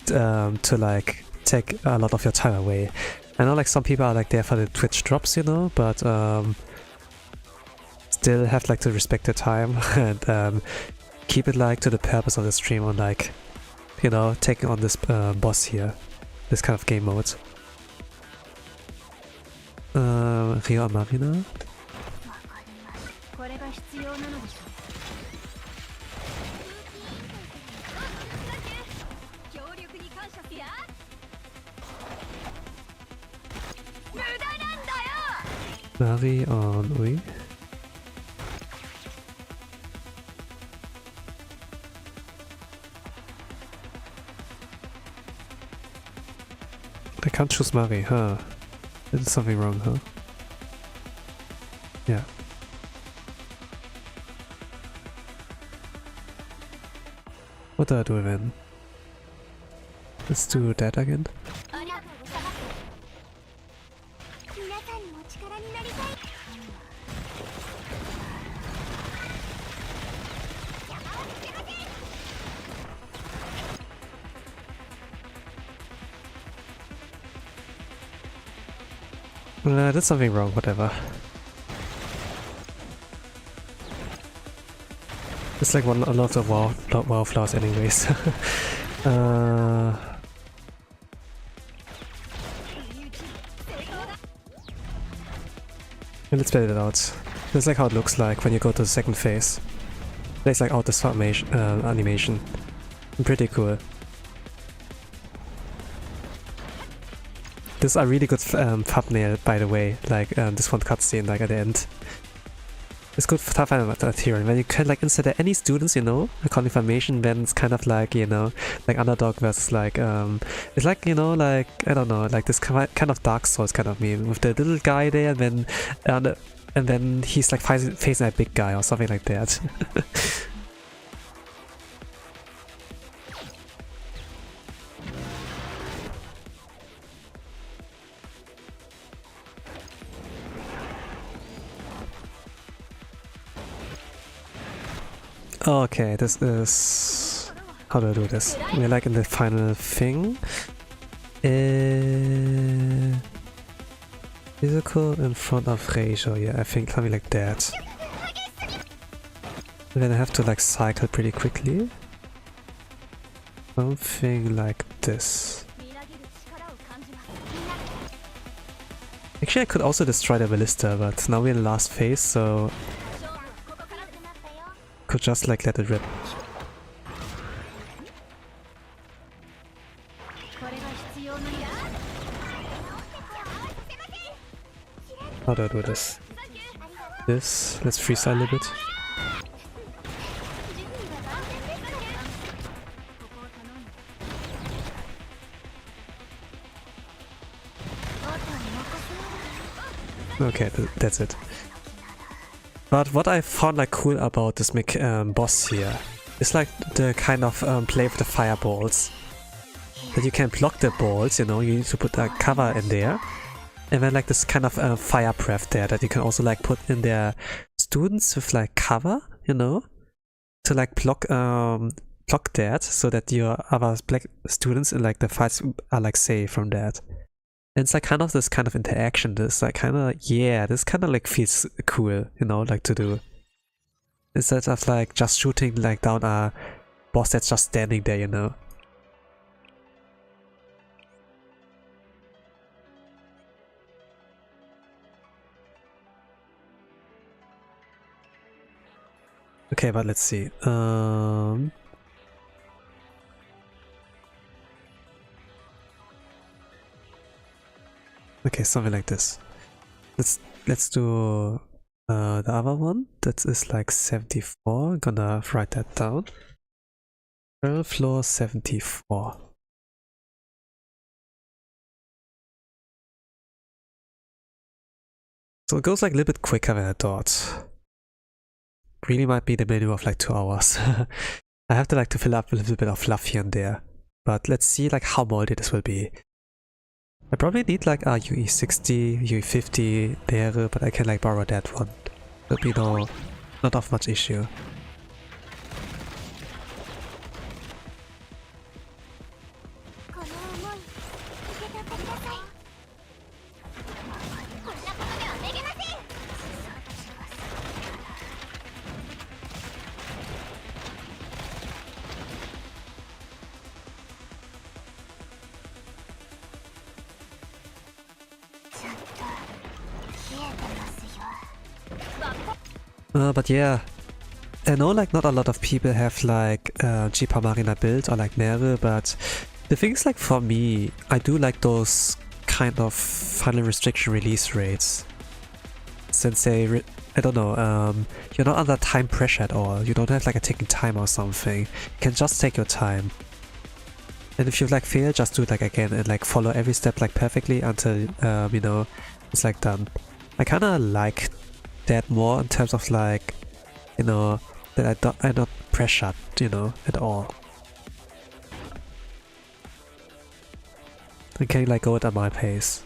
to like take a lot of your time away. I know like some people are like there for the Twitch drops, you know, but still have like to respect their time and keep it like to the purpose of the stream on like, you know, taking on this boss here, this kind of game mode. Rio Marina. Mari on Ui. I can't choose Mari, huh? There's something wrong, huh? Yeah. What do I do then? Let's do that again. I did something wrong, whatever. It's like a lot of WoW flaws anyways. Let's spell it out. That's like how it looks like when you go to the second phase. It's like out this formation, animation. Pretty cool. This is a really good thumbnail, by the way, like this one cutscene, like at the end. It's good for tough material. When you can like insert any students, you know, account information, then it's kind of like, you know, like Underdog versus like, it's like, you know, like, I don't know, like this kind of Dark Souls kind of meme, with the little guy there, and then he's like facing a big guy or something like that. Okay, this is... How do I do this? We're like in the final thing. Physical in front of ratio, yeah, I think something like that. And then I have to like cycle pretty quickly. Something like this. Actually, I could also destroy the ballista, but now we're in the last phase, so could just like let it rip. How do I do this? Let's freestyle a little bit. Okay, that's it. But what I found like cool about this boss here is like the kind of play with the fireballs. That you can block the balls, you know, you need to put a cover in there. And then like this kind of fire breath there that you can also like put in their students with like cover, you know, to like block that so that your other black students in like the fights are like safe from that. And it's like kind of this kind of interaction, this like kind of, yeah, this kind of like feels cool, you know, like to do. Instead of like just shooting like down a boss that's just standing there, you know. Okay, but let's see. Okay, something like this. Let's do the other one. That is like 74. I'm gonna write that down. Floor 74. So it goes like a little bit quicker than I thought. Really might be the menu of like 2 hours. I have to like to fill up a little bit of fluff here and there. But let's see like how moldy this will be. I probably need like a UE60, UE50 there, but I can like borrow that one. Will be not of much issue. But yeah, I know like not a lot of people have like Chokmah Marina built or like Meere, but the thing is like for me, I do like those kind of final restriction release rates. Since they, I don't know, you're not under time pressure at all. You don't have like a ticking time or something. You can just take your time. And if you like fail, just do it like again and like follow every step like perfectly until, you know, it's like done. I kinda like that more in terms of like, you know, that I'm not pressured, you know, at all. I can like go at my pace.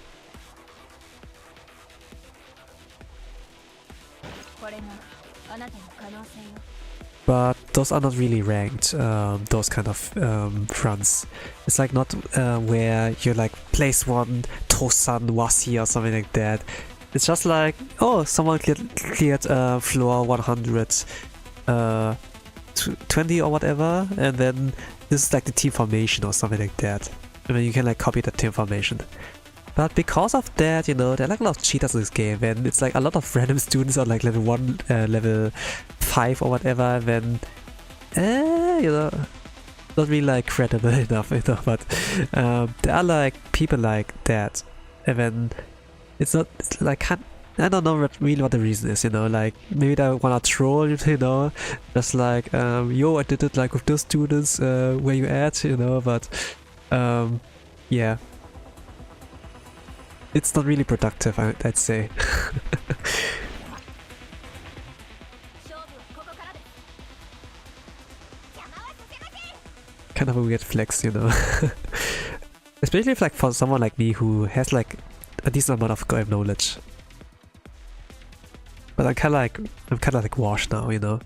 But those are not really ranked, those kind of fronts. It's like not where you like place one Tosan Wasi or something like that. It's just like, oh, someone cleared floor 120 or whatever, and then this is like the team formation or something like that. And then you can like copy the team formation. But because of that, you know, there are like a lot of cheaters in this game, and it's like a lot of random students are like level 1, level 5 or whatever, and then, you know, not really like credible enough, you know, but there are like people like that, and then it's not, it's like, I don't know really what the reason is, you know, like maybe they wanna troll, you know, just like, yo, I did it like with those students, where you at, you know, but yeah. It's not really productive, I'd say. Kind of a weird flex, you know. Especially if, like, for someone like me who has like a decent amount of game knowledge. But I'm kinda like washed now, you know.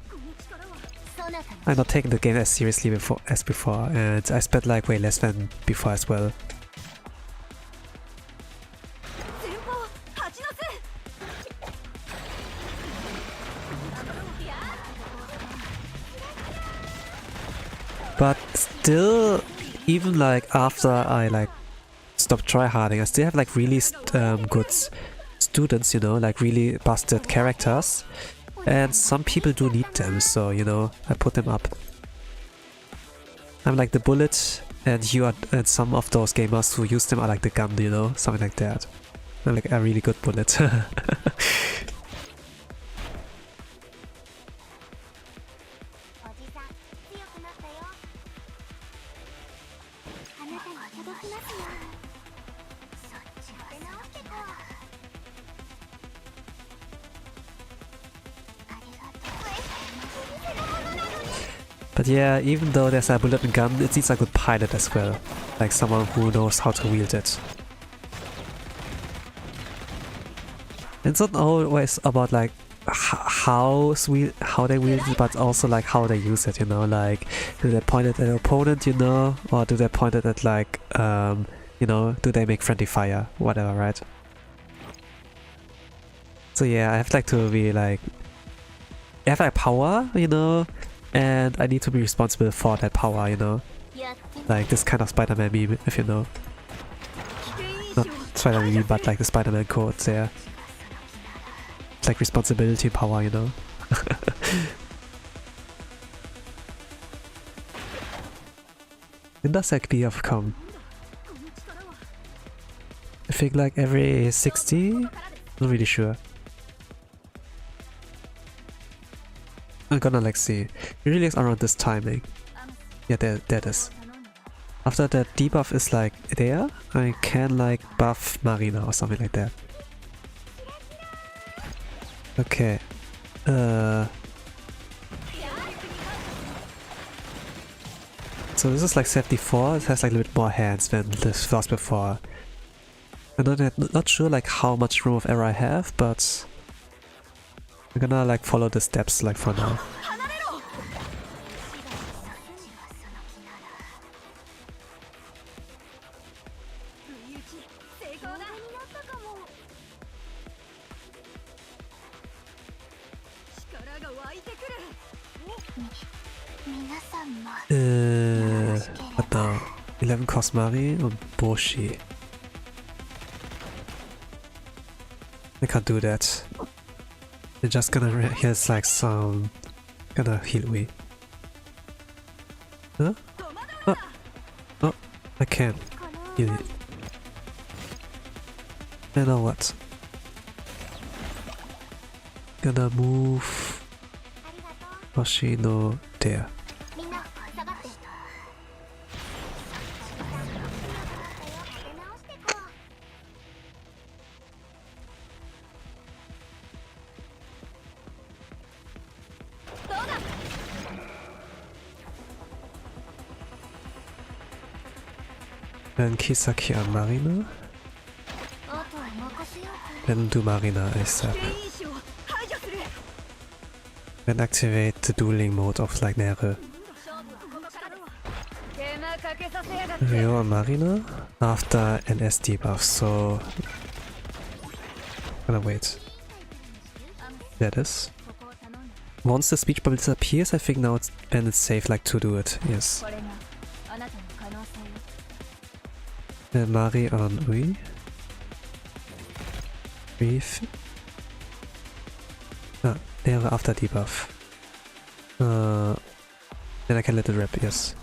I'm not taking the game as seriously as before, and I spent like way less than before as well. But still, even like after I like stopped tryharding, I still have like really good students, you know, like really busted characters. And some people do need them, so you know, I put them up. I'm like the bullet, and you are, and some of those gamers who use them are like the gun, you know, something like that. I'm like a really good bullet. But yeah, even though there's a bullet and gun, it needs a good pilot as well. Like someone who knows how to wield it. It's not always about like how they wield it, but also like how they use it, you know, like do they point it at an opponent, you know, or do they point it at like, you know, do they make friendly fire, whatever, right? So yeah, I have like to be like, I have like power, you know, and I need to be responsible for that power, you know? Like this kind of Spider-Man meme, if you know. Not Spider-Man meme, but like the Spider-Man quote there. It's like responsibility power, you know? When does that BF come? I think like every 60? Not really sure. I'm gonna like see. Usually it's around this timing. Yeah, there it is. After that debuff is like there, I can like buff Marina or something like that. Okay. So this is like 74, it has like a little bit more hands than this was before. I'm not sure like how much room of error I have, but I'm gonna like follow the steps like for now. What now? 11 Cosmari und Boshi. I can't do that. They're just gonna here's like some gonna heal me. Huh? Oh. Oh, I can heal it. I know what. Gonna move Hoshino there. Then Kisaki and Marina. Then do Marina ASAP. Then activate the dueling mode of like Nere. Rio and Marina after NS debuff, so gonna wait. There it is. Once the speech bubble disappears, I think now it's safe like to do it, yes. Mari on Ui. Brief. Ah, Nere after debuff. Then I can let it rip, yes.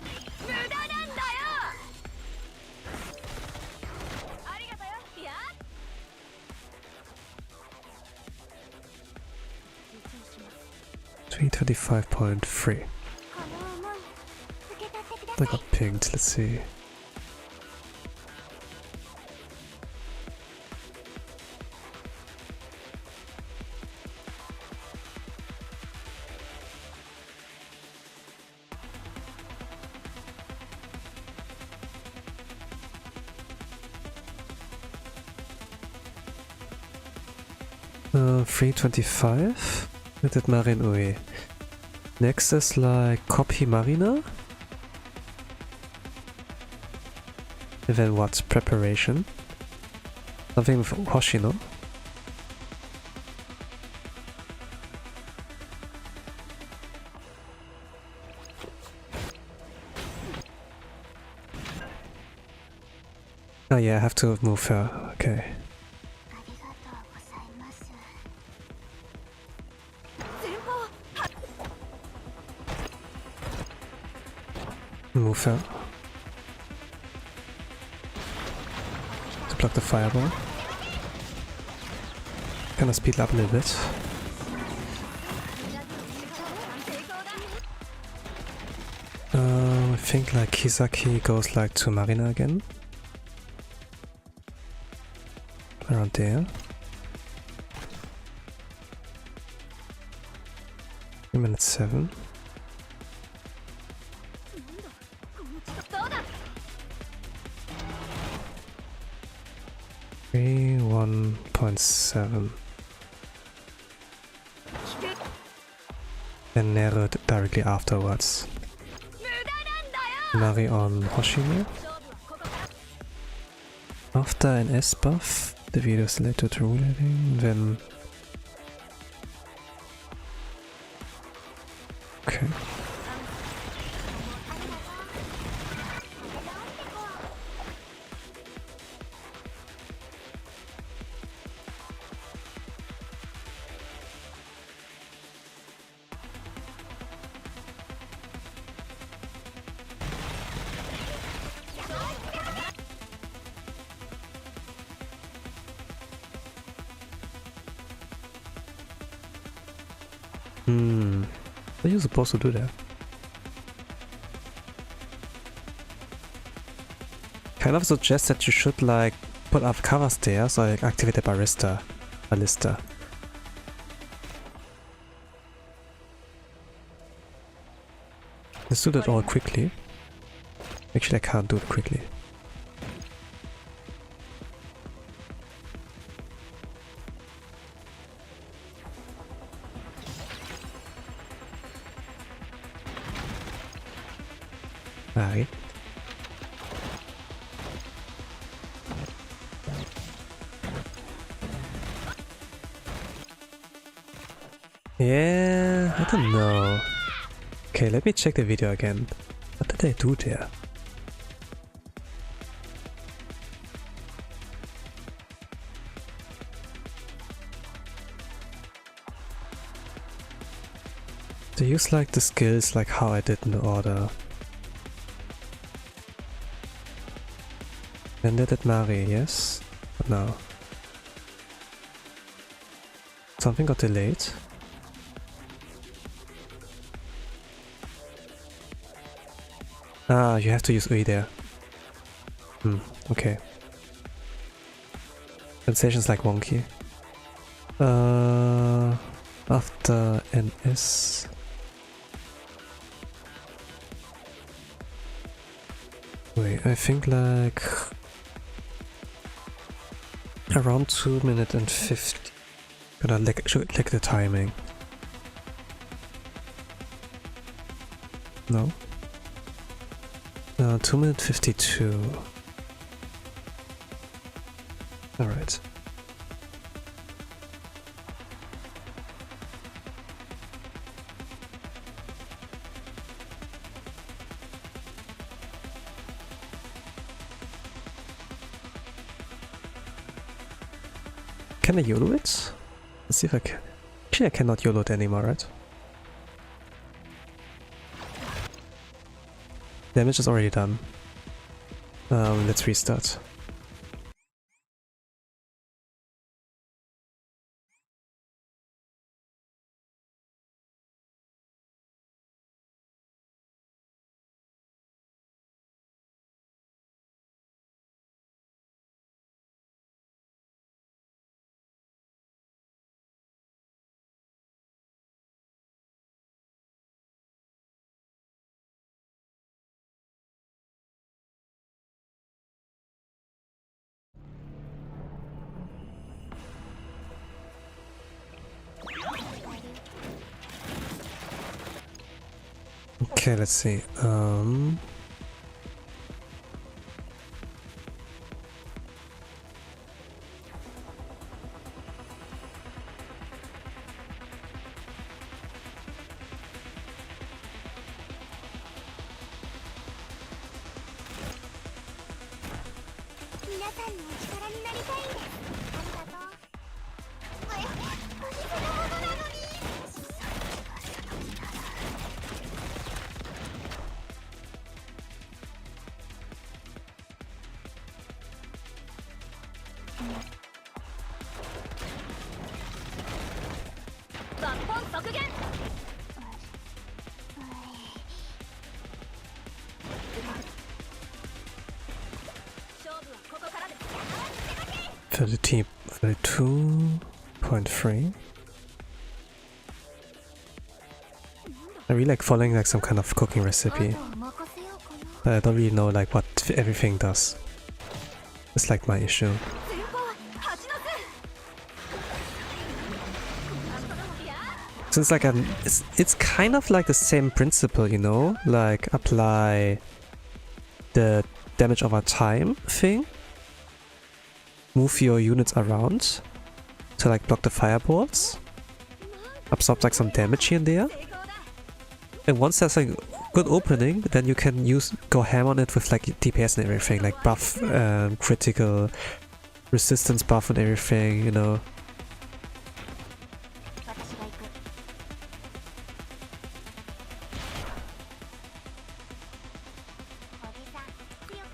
$325.3. I got pinged, let's see. $325? With that Marin Ui. Next is like copy marina. And then what? Preparation. Something with Hoshino. Oh yeah, I have to move her. Okay. Move her. To block the fireball. Gonna speed up a little bit. I think like Kisaki goes like to Marina again. Around there. 3 minutes 7. Three 1.7. And Nero directly afterwards. Mari on Hoshino. After an S buff, the video is later to rule editing, then... Okay. What are you supposed to do there? Kind of suggest that you should like put up covers there so I activate the ballista. Let's do that all quickly. Actually I can't do it quickly. Alright. Yeah, I don't know. Okay, let me check the video again. What did I do there? They use like the skills like how I did in the order. Then they did Mari, yes? But no. Something got delayed. Ah, you have to use Ui there. Okay. Sensation's like wonky. After NS. Wait, I think like around 2 minutes and 50. Gonna check the timing. No? 2 minutes 52. Alright. Can I YOLO it? Let's see if I can. Actually, I cannot YOLO it anymore, right? Damage is already done. Let's restart. Okay, let's see. $32.3. I really like following like some kind of cooking recipe, but I don't really know like what everything does. It's like my issue. Since like it's kind of like the same principle, you know, like apply the damage over time thing, move your units around to like block the fireballs, absorb like some damage here and there, and once there's like good opening, then you can go ham on it with like DPS and everything, like buff, critical resistance buff and everything, you know.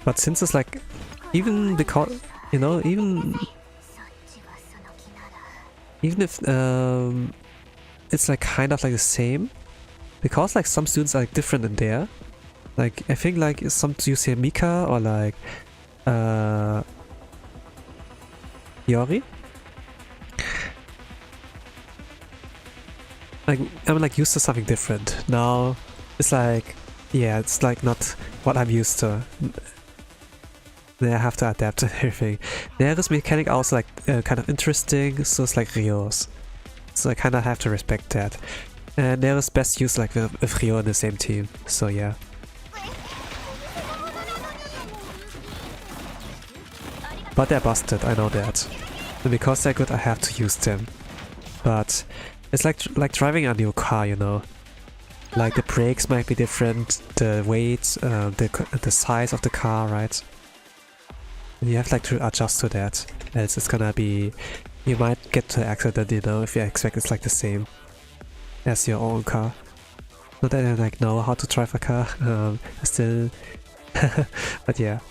But since it's like, even because, you know, even if it's like kind of like the same, because like some students are like different in there. Like I think like some use here Mika or like Yori. Like I'm like used to something different. Now it's like, yeah, it's like not what I'm used to. Then I have to adapt to everything. Nere's mechanic also like kind of interesting, so it's like Ryo's. So I kind of have to respect that. And Nere's best used like with Ryo in the same team, so yeah. But they're busted, I know that. And because they're good, I have to use them. But it's like driving a new car, you know. Like the brakes might be different, the weight, the size of the car, right? And you have like to adjust to that, else it's gonna be, you might get to an accident, you know, if you expect it's like the same as your own car. Not that I like know how to drive a car, still, but yeah.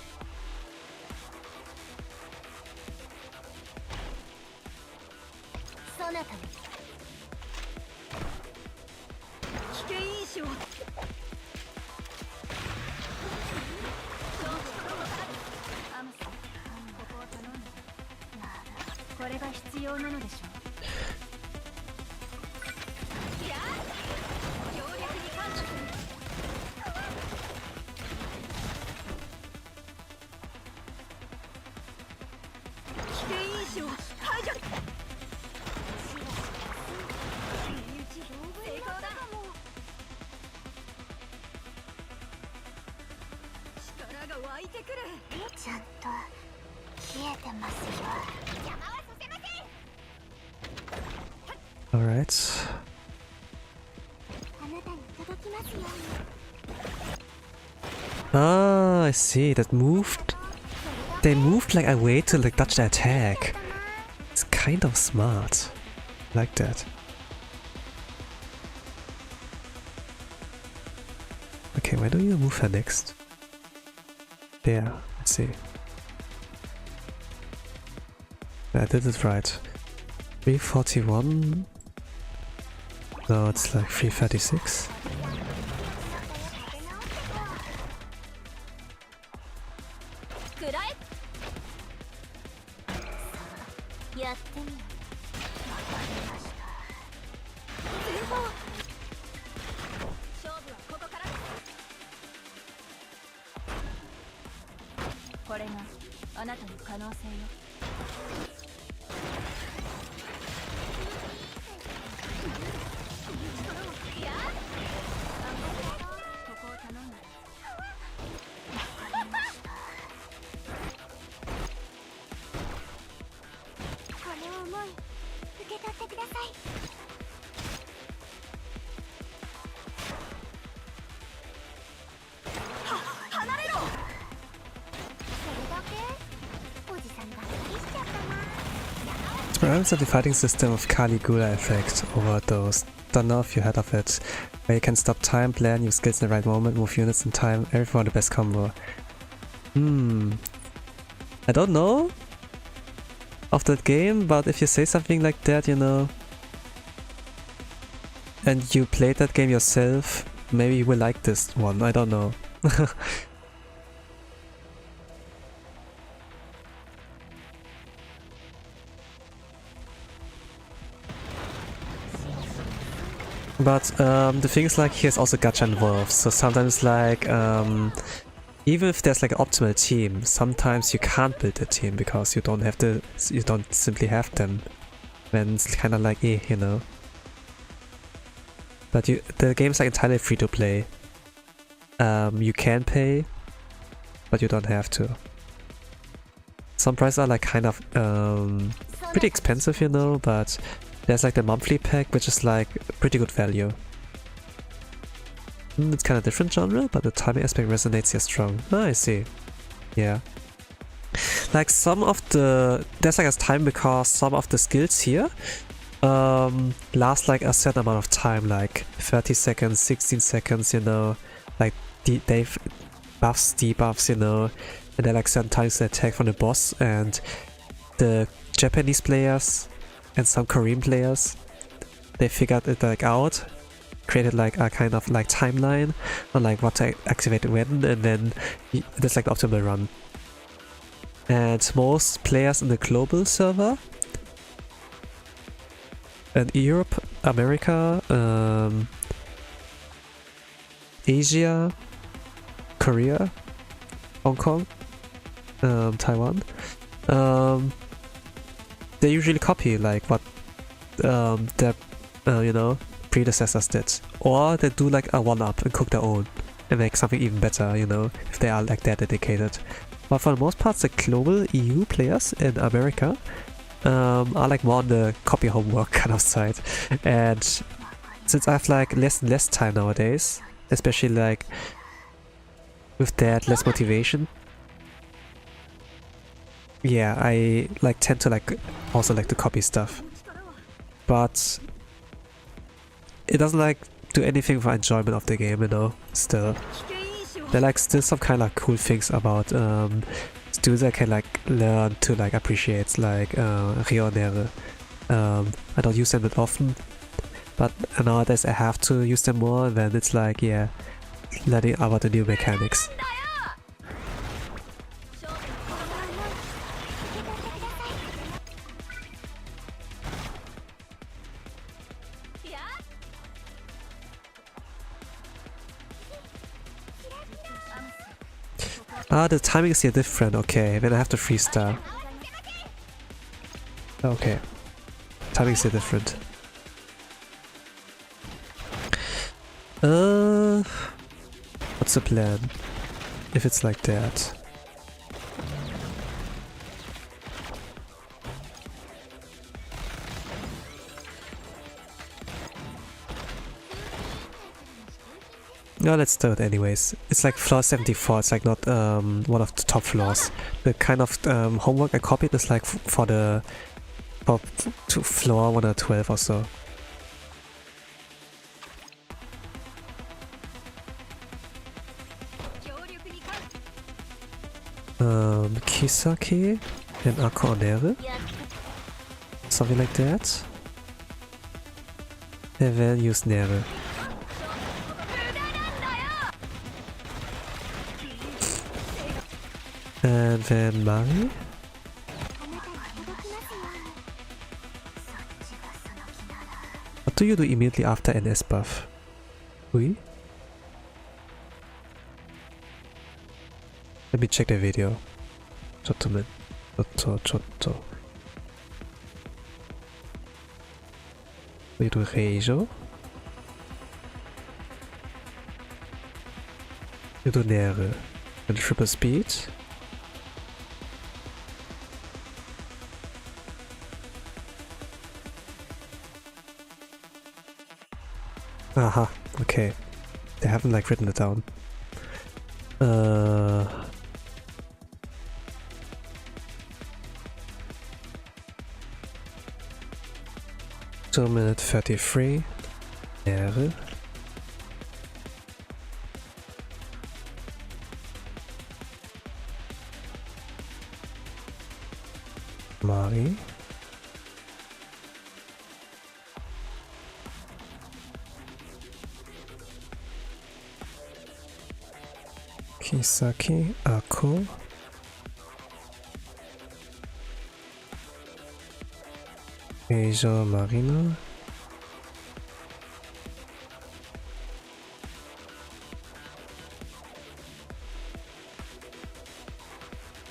Alright. Ah, I see, that moved. They moved like a way to like dodge the attack. It's kind of smart. I like that. Okay, why don't you move her next? There, let's see. I did it right. 341. No, it's like 336. It's the fighting system of Caligula effect overdose. Don't know if you heard of it. Where you can stop time, plan, use skills in the right moment, move units in time, everything for the best combo. I don't know of that game, but if you say something like that, you know, and you played that game yourself, maybe you will like this one, I don't know. But the thing is, like, here's also gacha involved, so sometimes, like, even if there's like an optimal team, sometimes you can't build a team because you don't simply have them. Then it's kind of like, you know. But the game's like entirely free to play. You can pay, but you don't have to. Some prices are like kind of pretty expensive, you know, but there's like the monthly pack, which is like pretty good value. It's kind of different genre, but the timing aspect resonates here strong. Ah, I see. Yeah. Like some of the... There's like a time because some of the skills here last like a certain amount of time, like 30 seconds, 16 seconds, you know. Like they buffs, debuffs, you know. And then like certain times they attack from the boss, and the Japanese players and some Korean players, they figured it like out, created like a kind of like timeline on like what to activate when, and then there's like the optimal run. And most players in the global server, and Europe, America, Asia, Korea, Hong Kong, Taiwan, they usually copy like what their you know, predecessors did, or they do like a one-up and cook their own and make something even better, you know, if they are like that dedicated. But for the most part, the global EU players in America are like more on the copy homework kind of side. And since I have like less and less time nowadays, especially like with that less motivation, yeah, I like tend to like also like to copy stuff, but it doesn't like do anything for enjoyment of the game, you know. Still, there are like still some kind of cool things about students that can like learn to like appreciate, like Rionere. I don't use them that often, but nowadays I have to use them more, and then it's like, yeah, learning about the new mechanics. Ah, the timing is here different, okay, then I have to freestyle. Okay, timing is here different. What's the plan? If it's like that. No, let's do it anyways. It's like floor 74, it's like not one of the top floors. The kind of homework I copied is like for floor 112 or so. Kisake and Akonere, something like that. And then use Nere. And then Mari. What do you do immediately after NS buff? Oui? Let me check the video. Chotto. You do Reijo. You do Nere. And triple speed. Aha, okay. They haven't like written it down. 2 minute 33. Ehre. Mari. Kisaki, Ako. Asia Marina.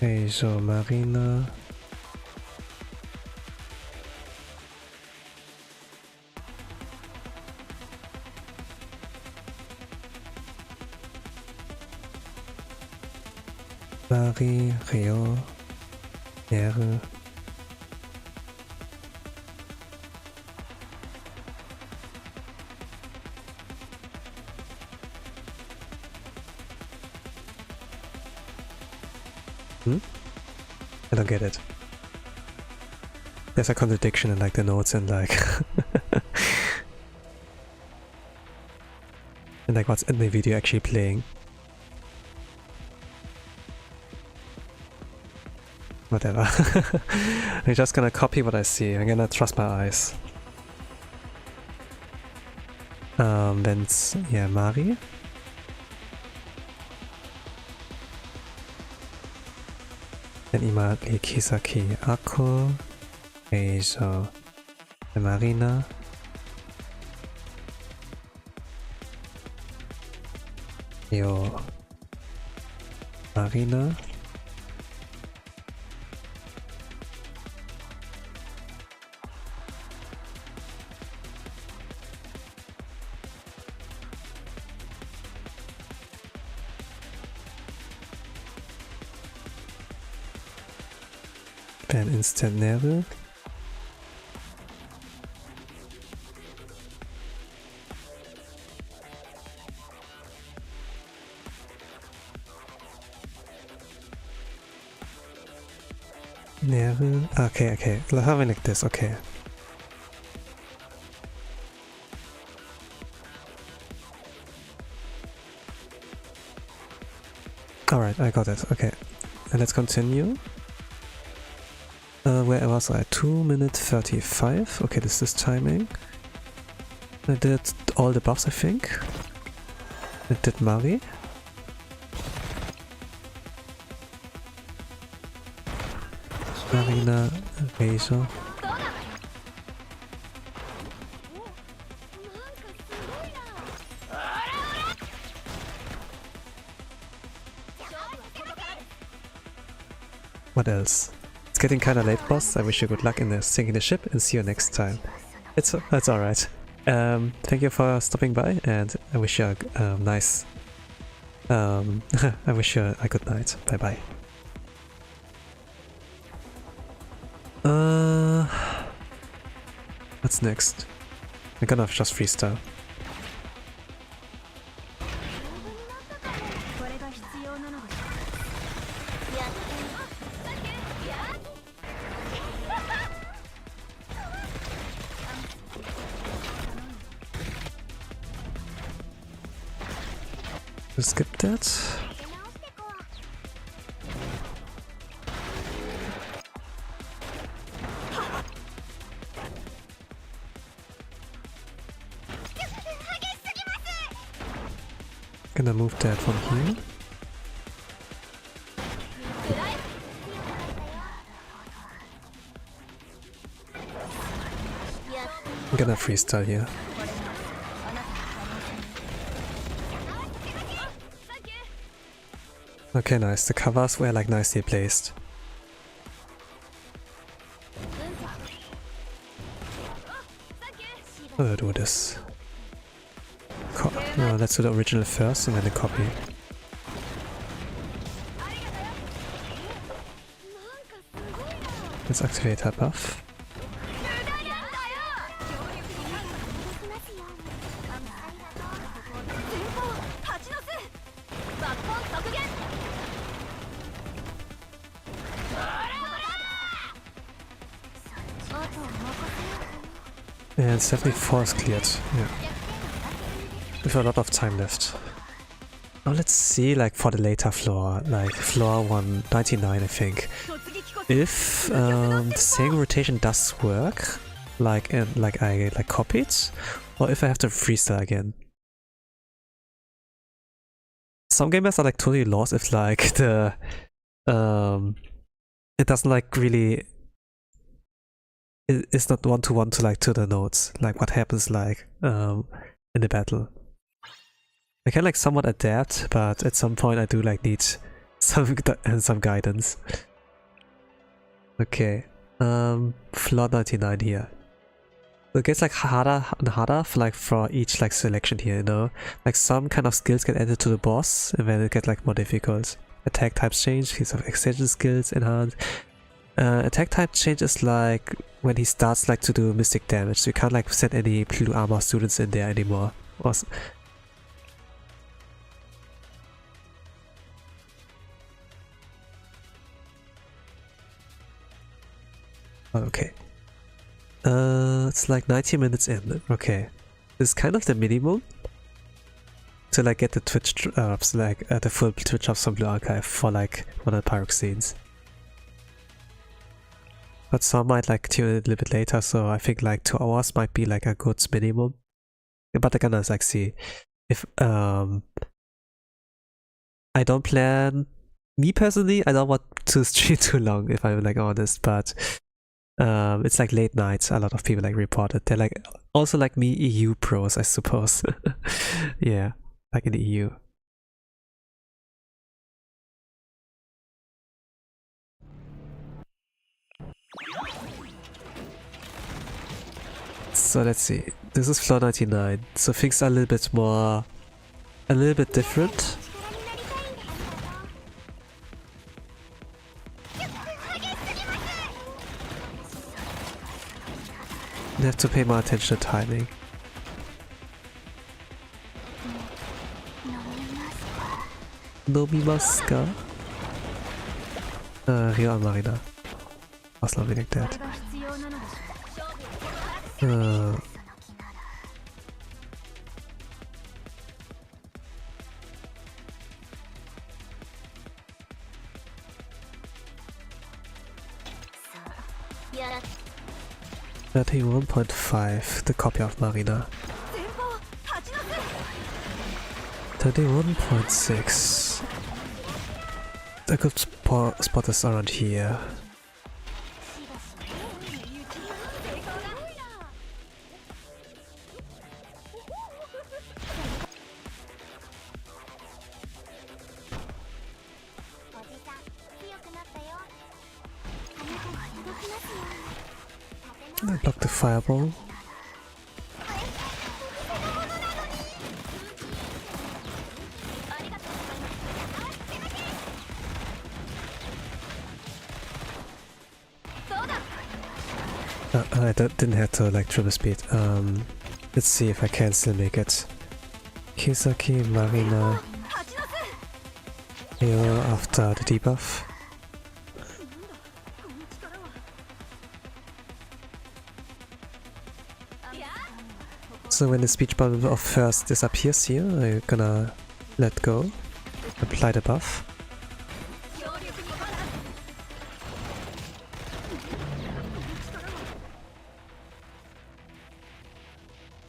Asia Marina. Mari, Rio, Ehre. I don't get it. There's a contradiction in like the notes and like and like what's in the video actually playing. Whatever. I'm just gonna copy what I see. I'm gonna trust my eyes. Then's yeah, Mari. Then immediately Kisaki, Ako, Asia, Marina. Yo, Marina. Then instant Nerve. Nerve. Okay, okay. Let's have it like this. Okay. Alright, I got it. Okay. And let's continue. Where was I? 2 minutes 35. Okay, this is timing. I did all the buffs, I think. I did Mari. Marina, Razor. What else? It's getting kinda late, boss. I wish you good luck in sinking the ship and see you next time. That's alright. Thank you for stopping by, and I wish you a nice... I wish you a good night. Bye bye. What's next? I'm gonna just freestyle. Skip that. Gonna move that from here. I'm gonna freestyle here. Okay, nice. The covers were like nicely placed. I'll do this. No, let's do the original first and then the copy. Let's activate her buff. And 74 is cleared, yeah. With a lot of time left. Now let's see, like, for the later floor, like floor 199, I think. If the same rotation does work, like I copied, or if I have to freestyle again. Some gamers are like totally lost if like the it doesn't like really it's not one to like to the notes, like what happens like in the battle. I can like somewhat adapt, but at some point I do like need some guidance. Okay, floor 99 here. So it gets like harder and harder for like for each like selection here, you know? Like some kind of skills get added to the boss and then it gets like more difficult. Attack types change, he's of extension skills enhanced. Attack type change is like when he starts like to do mystic damage, so you can't like send any blue armor students in there anymore. Okay. It's like 90 minutes in. Okay. This is kind of the minimum to like get the Twitch drops, like the full Twitch drops from Blue Archive for like one of the Pyrox scenes. But some might like tune in a little bit later, so I think like 2 hours might be like a good minimum. But I gonna like see if I don't plan, me personally, I don't want to stream too long if I'm like honest, but it's like late nights, a lot of people like reported. They're like also like me EU pros, I suppose. Yeah, like in the EU. So let's see. This is floor 99. So things are a little bit different. You have to pay more attention to timing. Nomimasu ka? Rio and Marina. Or something like that. Yeah. 31.5, the copy of Marina. 31.6. I could spot this around here. I block the fireball. I didn't have to like triple speed. Let's see if I can still make it. Kisaki, Marina, here after the debuff. So when the speech bubble of first disappears here, I'm gonna let go, apply the buff.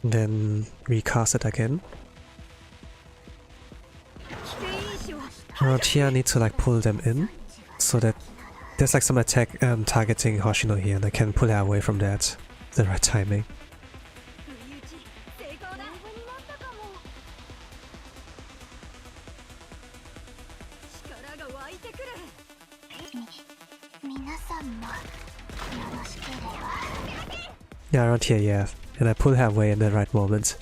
Then recast it again. Around here I need to like pull them in, so that there's like some attack targeting Hoshino here and I can pull her away from that. The right timing. Yeah, around here, yeah. And I pull her away in the right moment.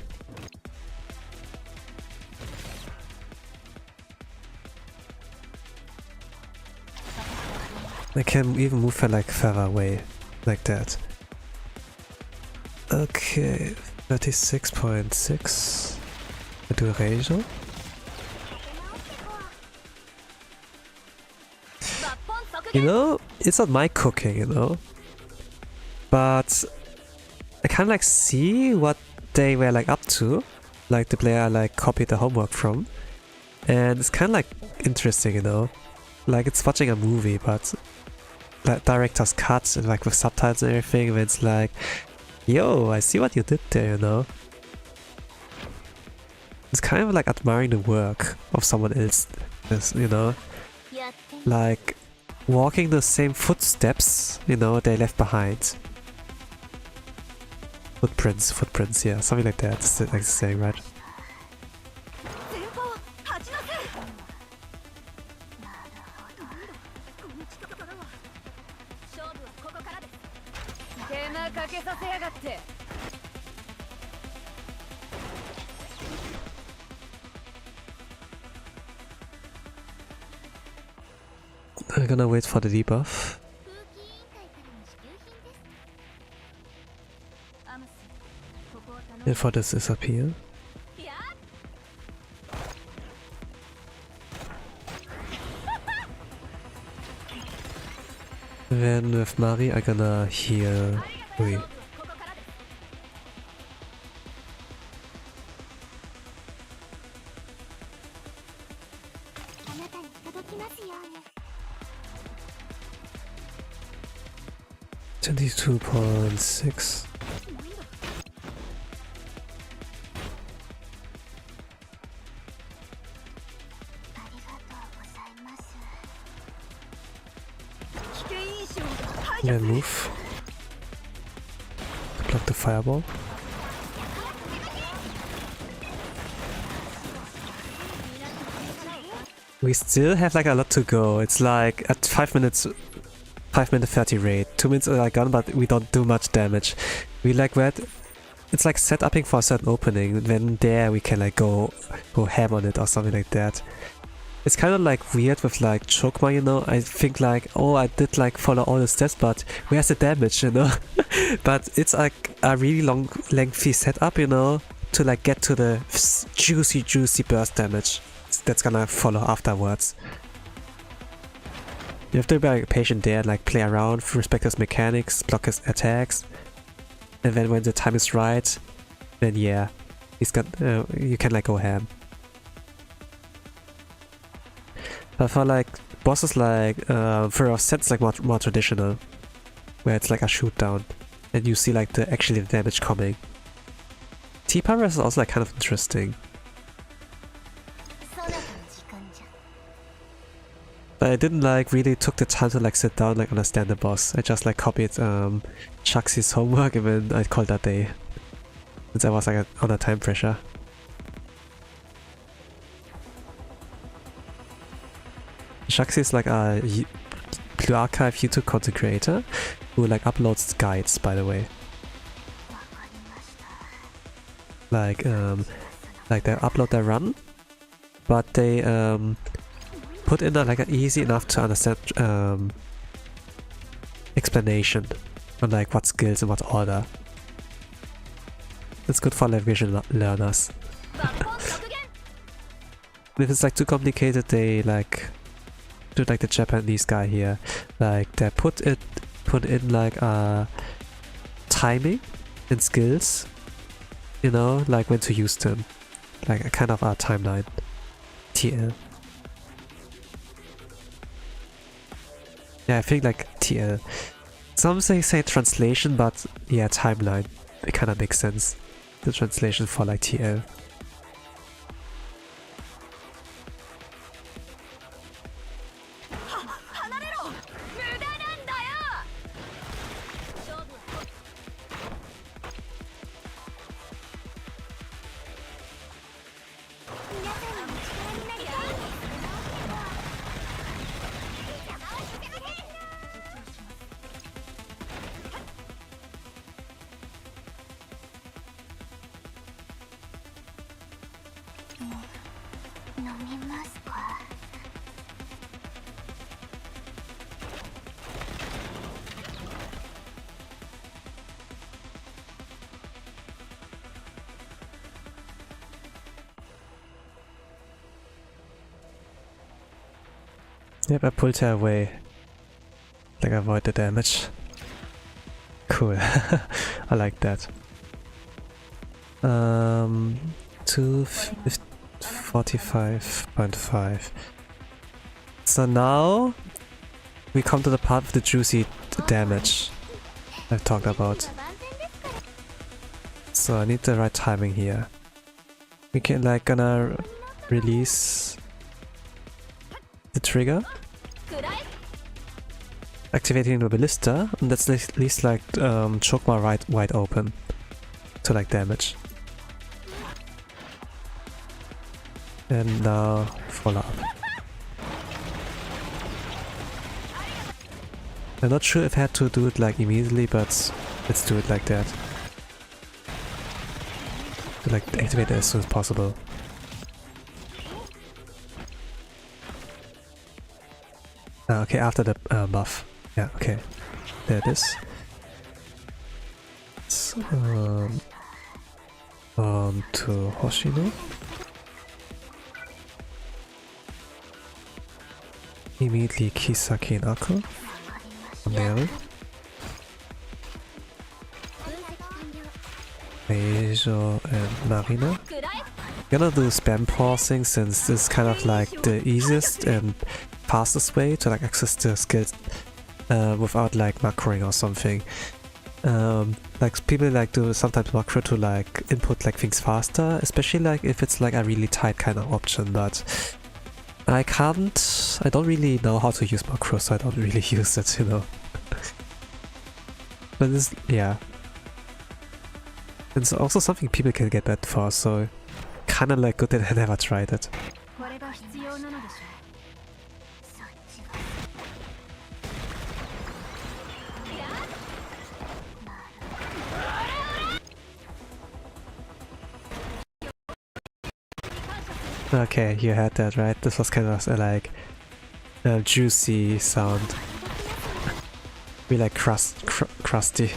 I can even move her like further away, like that. Okay, 36.6. I do erasure. You know, it's not my cooking, you know? But I kind of like see what they were like up to, like the player like copied the homework from, and it's kind of like interesting, you know, like it's watching a movie, but like director's cut and like with subtitles and everything. And it's like, yo, I see what you did there, you know. It's kind of like admiring the work of someone else, you know, like walking the same footsteps, you know, they left behind. Footprints, yeah, something like that. That's like the saying, right? I'm gonna wait for the debuff. And for this disappear. Then with Mari, I'm gonna heal. Wait. $22.6. Then move. Block the fireball. We still have like a lot to go. It's like at 5 minutes 30 rate. 2 minutes are gone, but we don't do much damage. We like that. It's like setuping for a certain opening. Then there we can like go ham on it or something like that. It's kind of like weird with like Chokmah, you know. I think like, oh, I did like follow all the steps, but where's the damage, you know? But it's like a really long, lengthy setup, you know, to like get to the juicy burst damage that's gonna follow afterwards. You have to be like patient there and like play around, respect his mechanics, block his attacks, and then when the time is right, then yeah, he's got you can like go ham. But for like bosses like for sets like more traditional, where it's like a shoot down, and you see like the actually the damage coming. T-power is also like kind of interesting. But I didn't like really took the time to like sit down like understand the boss. I just like copied Shaxi's homework and then I called that day. Since I was like under time pressure. Shaxi is like a Blue Archive YouTube content creator who like uploads guides, by the way. Like they upload their run, but they put in like an easy enough to understand explanation on like what skills and what order. It's good for like visual learners. If it's like too complicated, they like do like the Japanese guy here. Like they put in like timing and skills, you know, like when to use them. Like a kind of a timeline. TL. Yeah, I think like TL. Some say translation, but yeah, timeline. It kind of makes sense. The translation for like TL. Yep, I pulled her away. Like avoid the damage. Cool. I like that. 245.5. So now we come to the part of the juicy damage I've talked about. So I need the right timing here. We can like gonna release the trigger, activating the ballista, and that's at least like Chokmah wide open to like damage. And now follow up. I'm not sure if I had to do it like immediately, but let's do it like that. To like activate it as soon as possible. Okay, after the buff. Yeah, okay. There it is. So, on to Hoshino. Immediately Kisaki and Ako. On the other. Meijo and Marina. I'm gonna do spam pausing since this is kind of like the easiest and fastest way to like access the skills without like macroing or something. Like people like to sometimes macro to like input like things faster, especially like if it's like a really tight kind of option, but I don't really know how to use macro, so I don't really use it, you know. But this, yeah. It's also something people can get bad for, so kinda like good that I never tried it. Okay, you had that, right? This was kind of like a juicy sound. We like crusty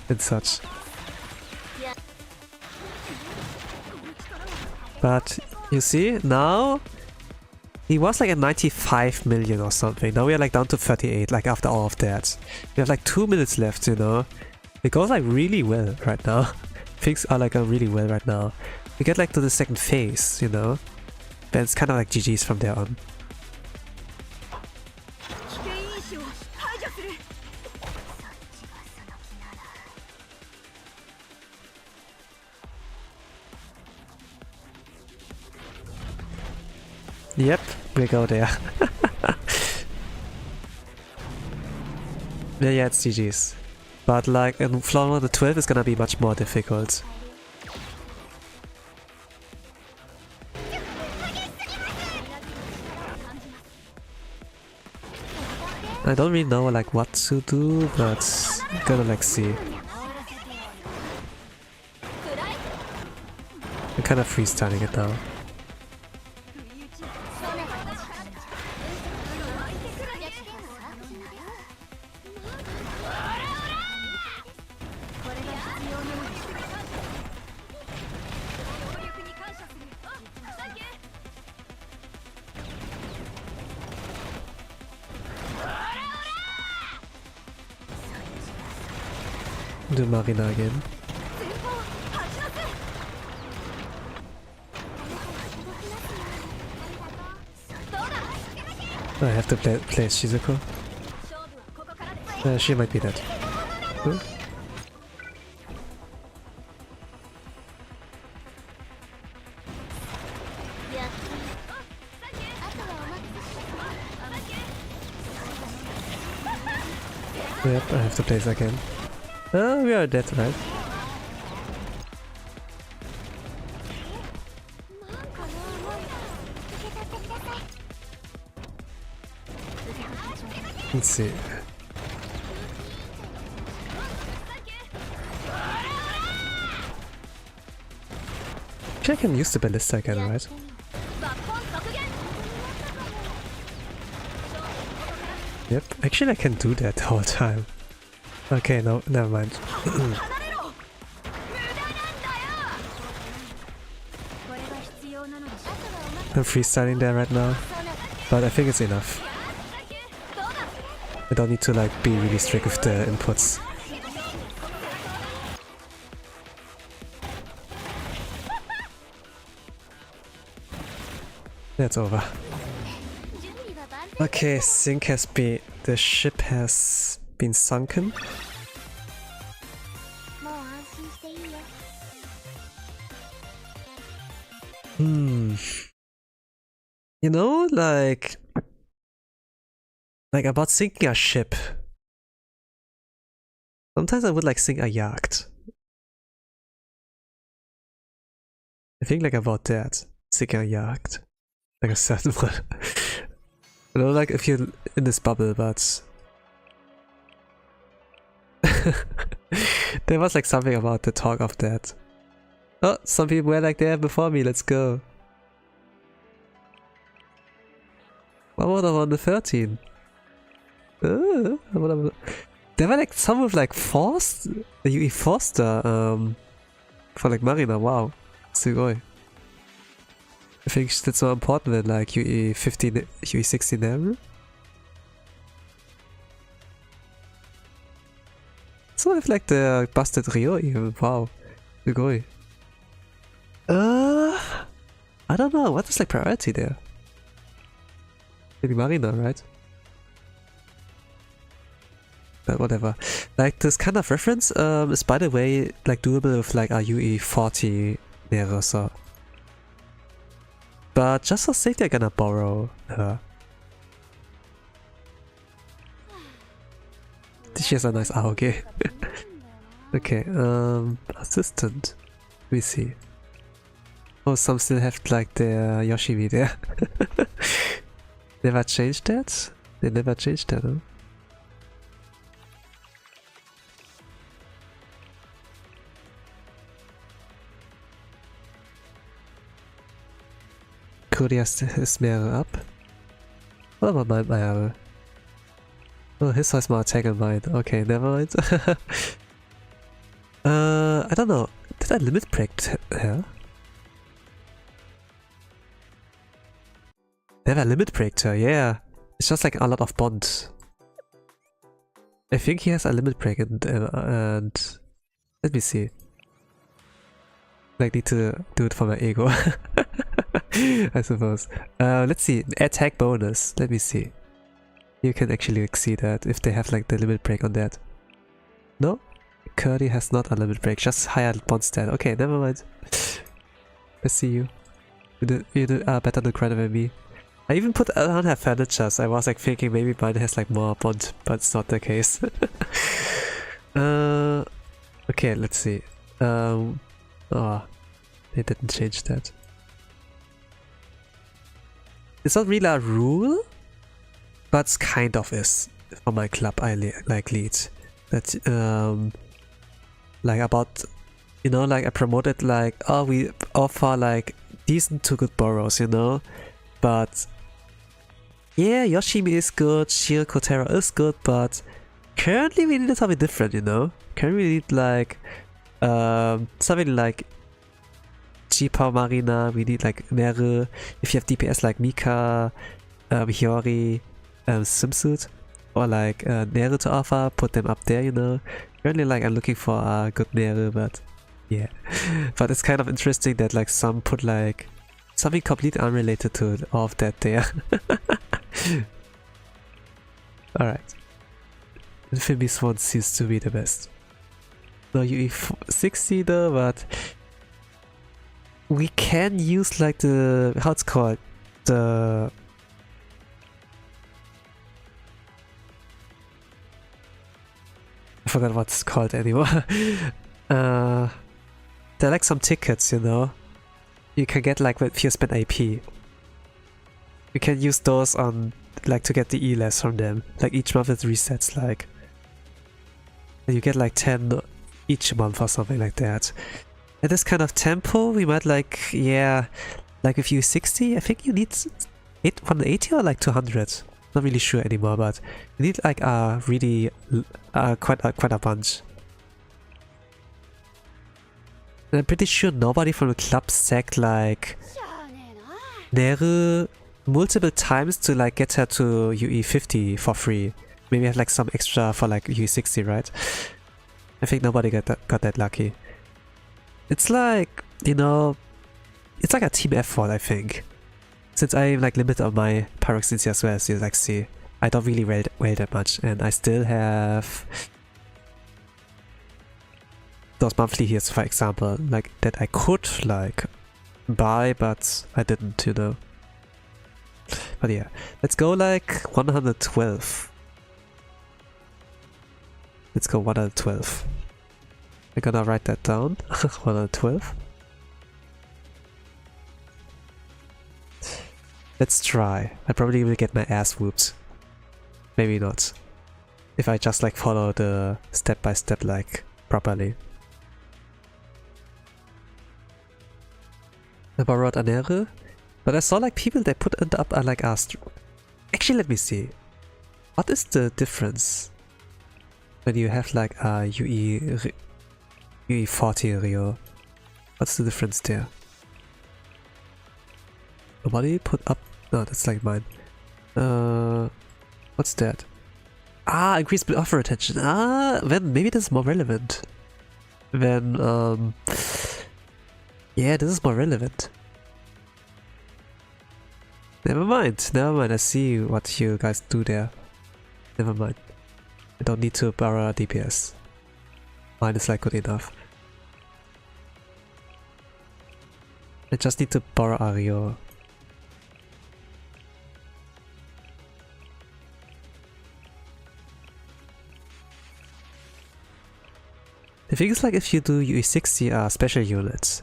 and such. But you see, now he was like at 95 million or something. Now we are like down to 38, like after all of that. We have like 2 minutes left, you know. It goes like really well right now. Things are like going really well right now. We get like to the second phase, you know. Then it's kind of like GG's from there on. Yep, we go there. Yeah, it's GG's. But like in floor number 12 is gonna be much more difficult. I don't really know like what to do, but I'm gonna like see. I'm kind of freestyling it now. Do Marina again. I have to play Shizuko. She might be dead. Huh? Yep, I have to play this again. We are dead, right? Let's see. Actually, I can use the ballista again, right? Yep, actually I can do that the whole time. Okay, no, never mind. I'm freestyling there right now, but I think it's enough. I don't need to like be really strict with the inputs. That's over. Okay, the ship has been sunken. You know, like about sinking a ship. Sometimes I would like sink a yacht. I think like about that. Sinking a yacht. Like a certain one. I don't like if you're in this bubble, but there was like something about the talk of that. Oh, some people were like there before me, let's go. What about on the 13? There were like some with like forced UE Forster for like Marina, wow. Sugoi. I think that's so important than like UE 15, UE 16 ever. So I have like the busted Rio even, wow. Sugoi. I don't know, what is like priority there? Maybe Marina, right? But whatever. Like this kind of reference is by the way like doable with like a UE 40 Nero, so. But just for safety I'm gonna borrow her. She has a nice AOG. Okay, assistant. Let me see. Oh, some still have like their Yoshimi there. Never changed that? They never changed that, huh? Cody has his mehrere up. What about my mehrere? Oh, his has more attack than mine. Okay, never mind. I don't know. Did I limit break her? Never limit breaked her, yeah. It's just like a lot of bonds. I think he has a limit break and let me see. Like need to do it for my ego. I suppose. Let's see. Attack bonus. Let me see. You can actually exceed that if they have like the limit break on that. No? Curdy has not a limit break, just higher bond stat. Okay, never mind. I see you. You do better than credit than me. I even put on her furniture, so I was like thinking maybe mine has like more bond, but it's not the case. Okay, let's see. Oh, they didn't change that. It's not really a rule, but kind of is for my club I like lead. That like about, you know, like I promoted like, oh, we offer like decent to good borrows, you know, but yeah, Yoshimi is good, Shiro Kotero is good, but currently we need something different, you know. Currently we need like something like G-Power Marina, we need like mehrere. If you have DPS like Mika, Hiyori, Swimsuit, or like Nero to offer, put them up there, you know. Currently like I'm looking for a good Nero, but yeah. But it's kind of interesting that like some put like something completely unrelated to all of that there. Alright. Infamous one seems to be the best. No UE 60 though, but we can use like the, how it's called, the I forgot what it's called anymore. There are like some tickets, you know. You can get like if you spend AP. You can use those on like to get the ELS from them. Like each month it resets like. And you get like 10 each month or something like that. At this kind of tempo we might like, yeah, like if you 60, I think you need 180 or like 200. Not really sure anymore, but you need like a really quite a bunch. And I'm pretty sure nobody from the club sacked like Neru multiple times to like get her to UE 50 for free. Maybe have like some extra for like UE 60, right? I think nobody got that lucky. It's like, you know, it's like a team effort, I think. since I'm like limited on my pyroxenes as well, as you like see, I don't really weigh that much, and I still have those monthly heals, for example, like that I could like buy, but I didn't, you know. But yeah, let's go like 112. Let's go 112. I'm gonna write that down. 112. Let's try. I probably will get my ass whooped. Maybe not. If I just like follow the step by step like properly. I borrowed Anere, but I saw like people they put it up like asked. Actually, let me see. What is the difference when you have like a UE 40 Rio? What's the difference there? Nobody put up. No, that's like mine. What's that? Ah, increased offer attention. Ah, then maybe this is more relevant. Then yeah, this is more relevant. Never mind, I see what you guys do there. Never mind. I don't need to borrow a DPS. Mine is like good enough. I just need to borrow Ario. The thing is like if you do UE60 special units,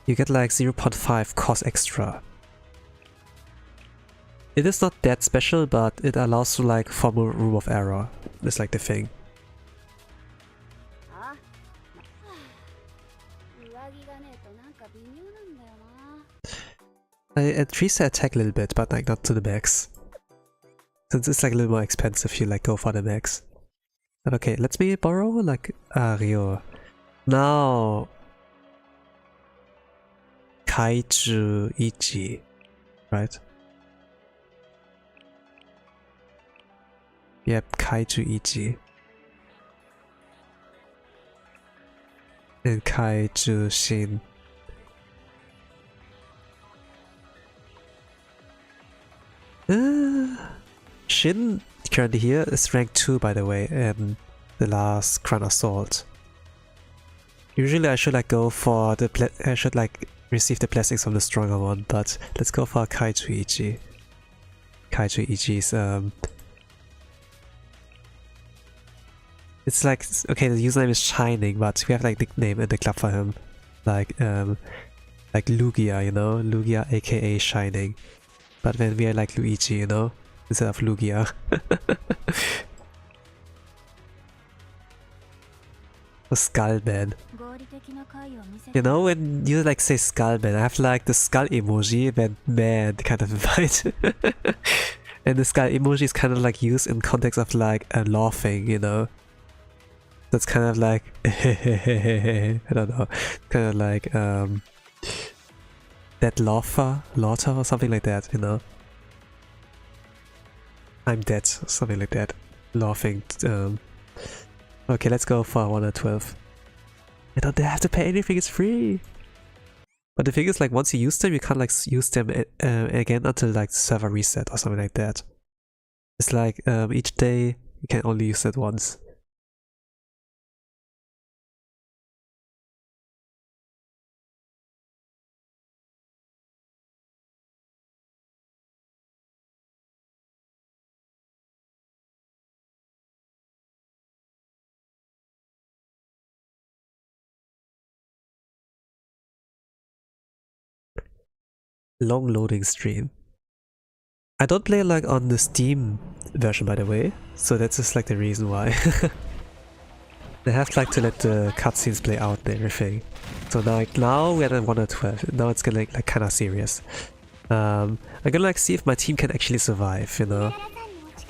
you get like 0.5 cost extra. It is not that special, but it allows you like for more room of error. That's like the thing. I increase the attack a little bit, but like not to the max. Since it's like a little more expensive, you like go for the max. But okay, let me borrow like Rio. Now Kaiju Ichi, right? Yep, Kaiju Ichi. And Kaiju Shin. Shin currently here is rank 2 by the way in the last Crown Assault. Usually I should like go for the I should like receive the blessings from the stronger one, but let's go for Kaiju Ichi. Kaiju Ichi's it's like, okay, the username is Shining, but we have like nickname in the club for him. Like Lugia, you know? Lugia aka Shining. But then we are like Luigi, you know? Instead of Lugia. The Skullman. You know, when you like say Skullman, I have like the skull emoji when man kind of invite. And the skull emoji is kind of like used in context of like a laughing, you know? That's kind of like I don't know, kind of like that laughter or something like that, you know. I'm dead, something like that. Laughing. Okay, let's go for 112. I don't have to pay anything, it's free. But the thing is, like, once you use them, you can't like use them again until like the server reset or something like that. It's like each day you can only use it once. Long loading stream. I don't play like on the Steam version by the way, so that's just like the reason why. They have like to let the cutscenes play out and everything. So now we're at 112. Now it's getting like kind of serious. I'm gonna like see if my team can actually survive, you know.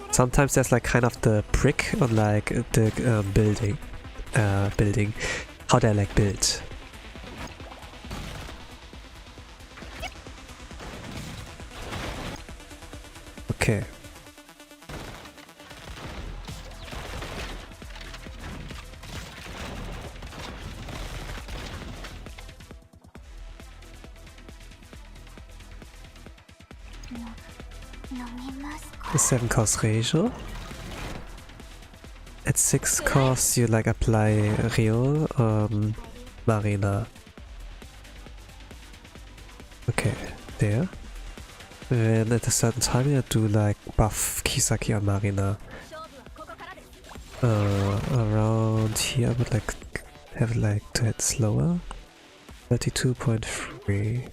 Sometimes there's like kind of the prick on like the building, how they like build. Okay. The 7 cost ratio. At 6 costs you like apply Rio Marina. Okay, there. Then at a certain time you do like buff Kisaki on Marina. Around here I would like have it like to hit slower. 32.3.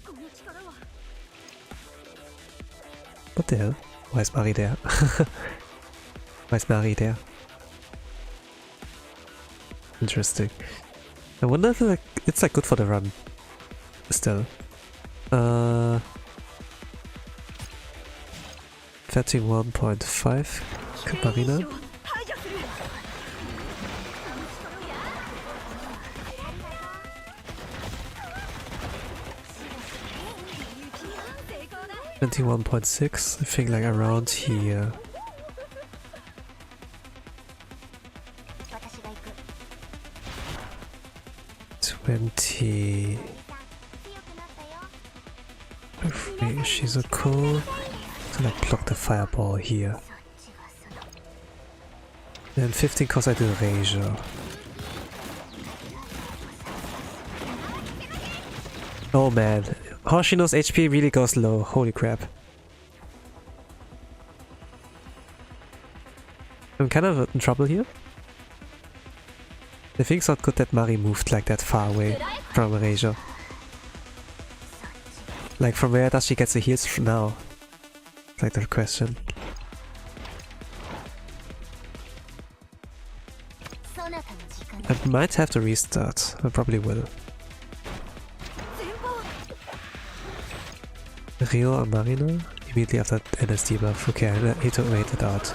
What the hell? Why is Mari there? Why is Mari there? Interesting. I wonder if like, it's like good for the run. Still. 31.5 Marina. $21.6, I think like around here. She's a cool to like block the fireball here. And 15 cause I do Erasure. Oh man, Hoshino's HP really goes low, holy crap. I'm kind of in trouble here. I think it's not good that Mari moved like that far away from Erasure. Like from where does she get the heals from now? Like the question. I might have to restart. I probably will. Rio or Marina? Immediately after NSD buff. Okay, I need to wait it out.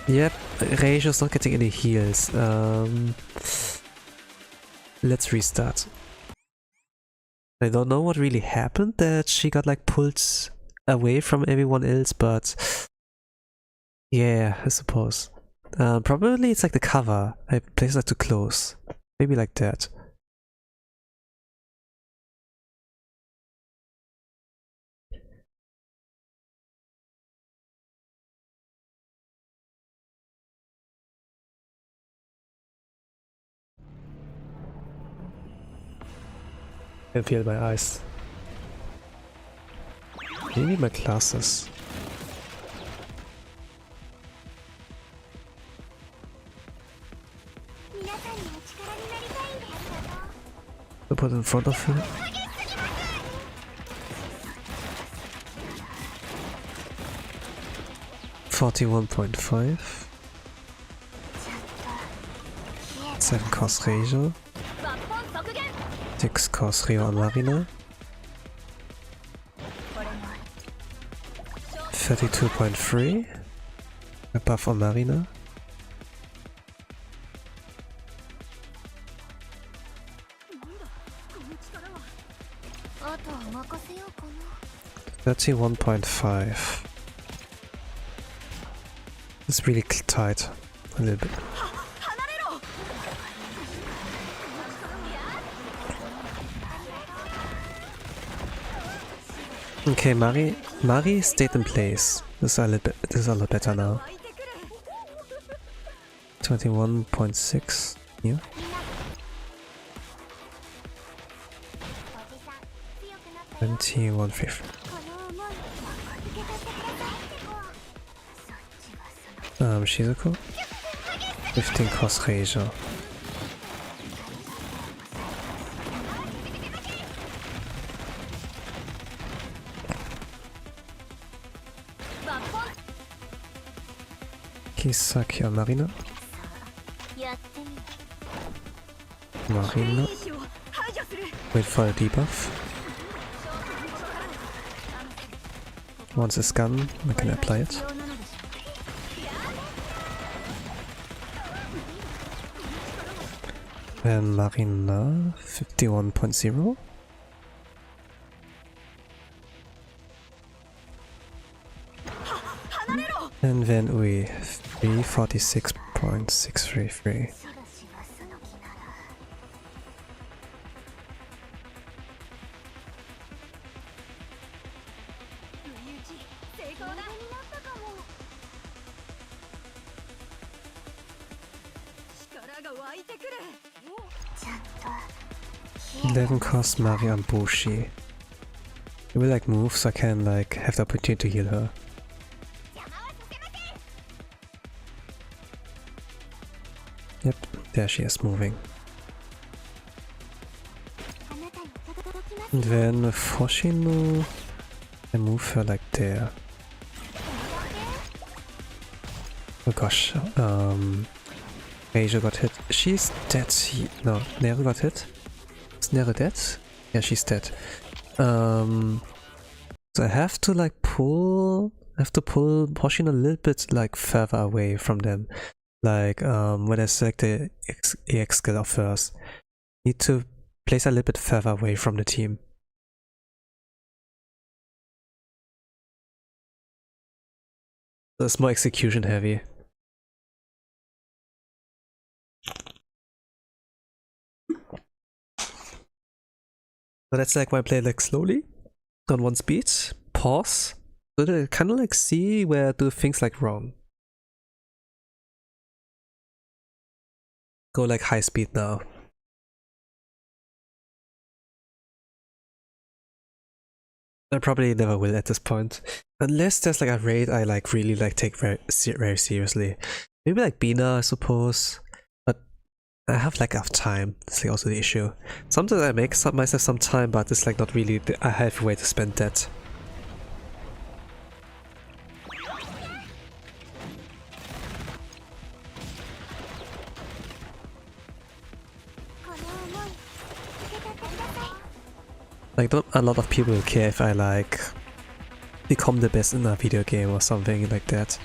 Yep, Reisho's not getting any heals. Let's restart. I don't know what really happened, that she got like pulled away from everyone else, but yeah, I suppose. Probably it's like the cover. I placed that too close. Maybe like that. I can feel my eyes. Maybe my glasses. I put it in front of him. $41.5. 7 cost Reisho. 6 cost Rio and Marina. 32.3. A buff on Marina. $31.5. It's really tight. A little bit. Okay, Mari stayed in place. This is a lot better now. 21.6. Yeah. $21.50. Shizuko. 15 cost Reisho. Kisaki or Marina. Marina. Wait for a debuff. Once it's gone, I can apply it. And Marina 51.0. And then we 346.633. 11 cost Mari and Bushi. It will like move so I can like have the opportunity to heal her. Yep, there she is moving. And then with Hoshino, I move her like there. Oh gosh, Asia got hit. She's dead. No, Nero got hit. Is Nero dead? Yeah, she's dead. So I have to like pull... I have to pull Hoshino a little bit like further away from them. Like when I select the EX skill of hers. Need to place a little bit further away from the team. So it's more execution heavy. So that's like why I play like slowly, on one speed, pause, so that I kind of like see where I do things like wrong. Go like high speed now. I probably never will at this point. Unless there's like a raid I like really like take very seriously. Maybe like Bina, I suppose. But I have like enough time. That's like also the issue. Sometimes I make myself some time, but it's like not really a healthy way to spend that. Like not a lot of people will care if I like become the best in a video game or something like that.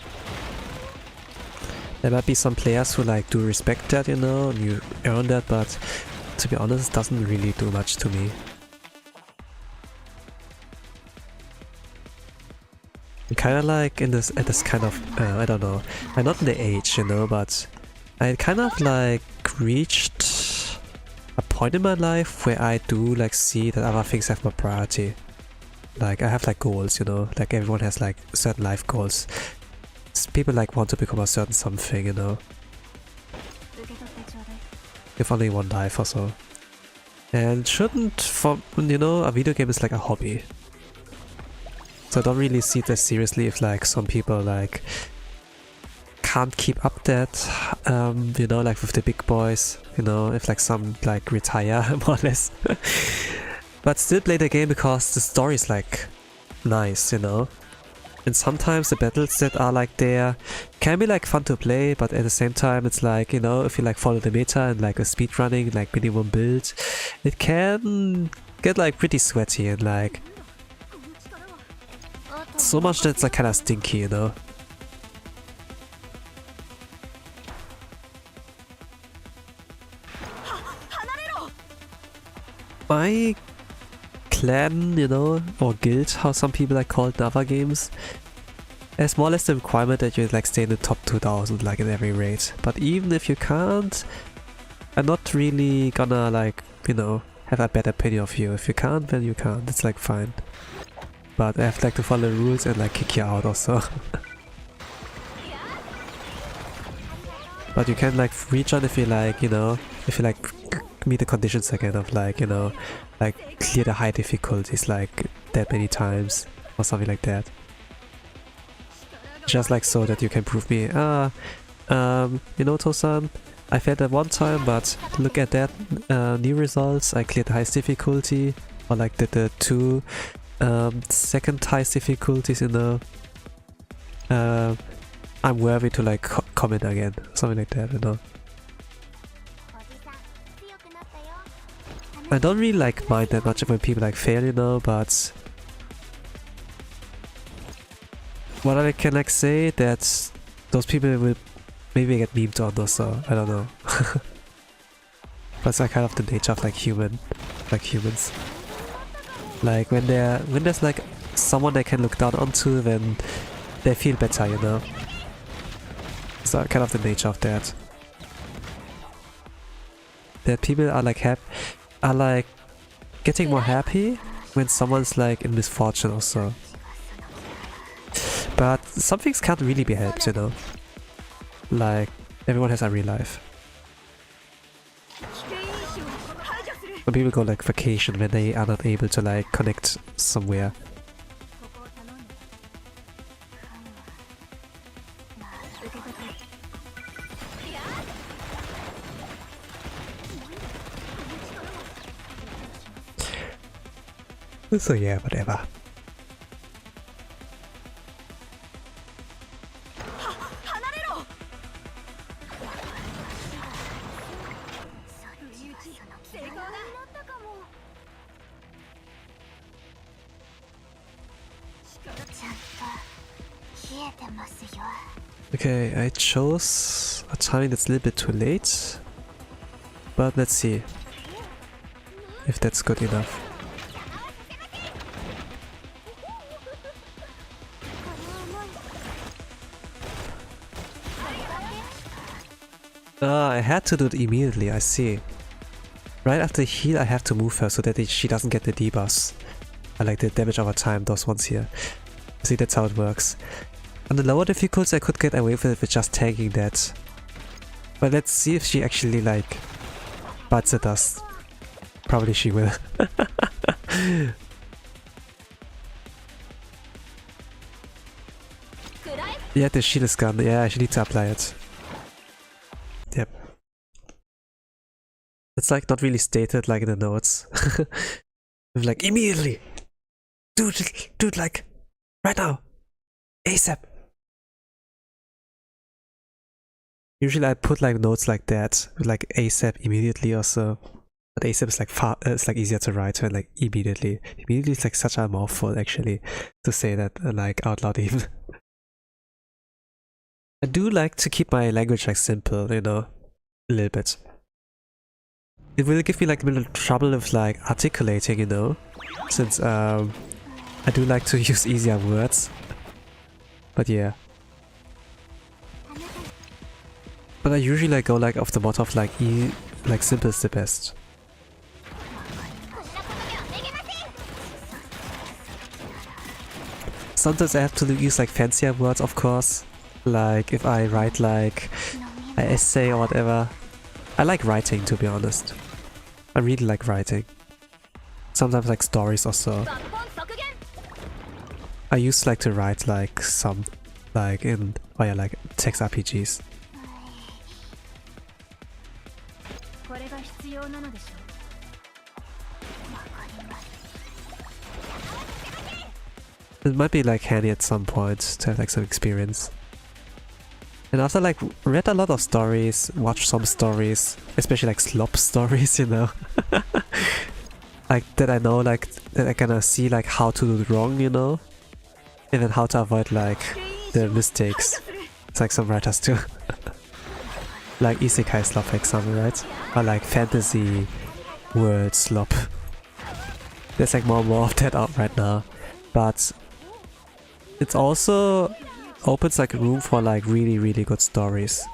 There might be some players who like do respect that, you know, and you earn that, but to be honest, it doesn't really do much to me. I'm kind of like in this at this kind of I don't know. I'm not in the age, you know, but I kind of like reached a point in my life where I do like see that other things have more priority. Like I have like goals, you know, like everyone has like certain life goals. People like want to become a certain something, you know. You've only one life or so. And shouldn't, for, you know, a video game is like a hobby. So I don't really see it as seriously if like some people like can't keep up that, you know, like with the big boys, you know, if like some like retire more or less. But still play the game because the story is like nice, you know. And sometimes the battles that are like there can be like fun to play, but at the same time it's like, you know, if you like follow the meta and like a speedrunning, like minimum build, it can get like pretty sweaty and like so much that it's like kind of stinky, you know. My clan, you know, or guild, how some people like call it in other games, has more or less the requirement that you like stay in the top 2000 like in every raid. But even if you can't, I'm not really gonna like, you know, have a bad opinion of you. If you can't, then you can't. It's like fine. But I have like to follow the rules and like kick you out also. But you can like reach on if you like, you know, if you like meet the conditions again of like, you know, like clear the high difficulties like that many times or something like that. Just like so that you can prove me, you know, Tosan, I failed that one time, but look at that, new results, I cleared the highest difficulty, or like the two second highest difficulties, you know. I'm worthy to like comment again, something like that, you know. I don't really like mind that much when people like fail, you know, but what I can like say that those people will maybe get memed on or so, I don't know. But it's like kind of the nature of like humans. Like when there's like someone they can look down onto, then they feel better, you know. So kind of the nature of that. That people are like getting more happy when someone's like in misfortune or so. But some things can't really be helped, you know. Like everyone has a real life. When people go like vacation when they are not able to like connect somewhere. So yeah, whatever. Okay, I chose a timing that's a little bit too late, but let's see if that's good enough. I had to do it immediately, I see. Right after heal I have to move her so that she doesn't get the debuffs. I like the damage over time, those ones here. See, that's how it works. On the lower difficulties I could get away with it with just tagging that. But let's see if she actually like bites the dust. Probably she will. Yeah, the shield is gone. Yeah, I should need to apply it. Yep. It's like not really stated like in the notes. Like immediately! Do it like right now! ASAP! Usually I put like notes like that, like ASAP immediately or so. But ASAP is like it's like easier to write and like immediately. Immediately is like such a mouthful actually to say that like out loud even. I do like to keep my language like simple, you know, a little bit. It will give me like a little trouble with like articulating, you know, since I do like to use easier words. But yeah. But I usually like go like off the motto of like simple is the best. Sometimes I have to use like fancier words, of course. Like if I write like an essay or whatever. I like writing, to be honest. I really like writing. Sometimes like stories or so. I used like to write like some like in like text RPGs. It might be like handy at some point to have like some experience. And after like read a lot of stories, watched some stories, especially like slop stories, you know. Like that I know like that I kind of see like how to do it wrong, you know. And then how to avoid like the mistakes. It's like some writers too. Like isekai slop for example, right? Or like fantasy world slop. There's like more and more of that out right now. But it's also opens like room for like really good stories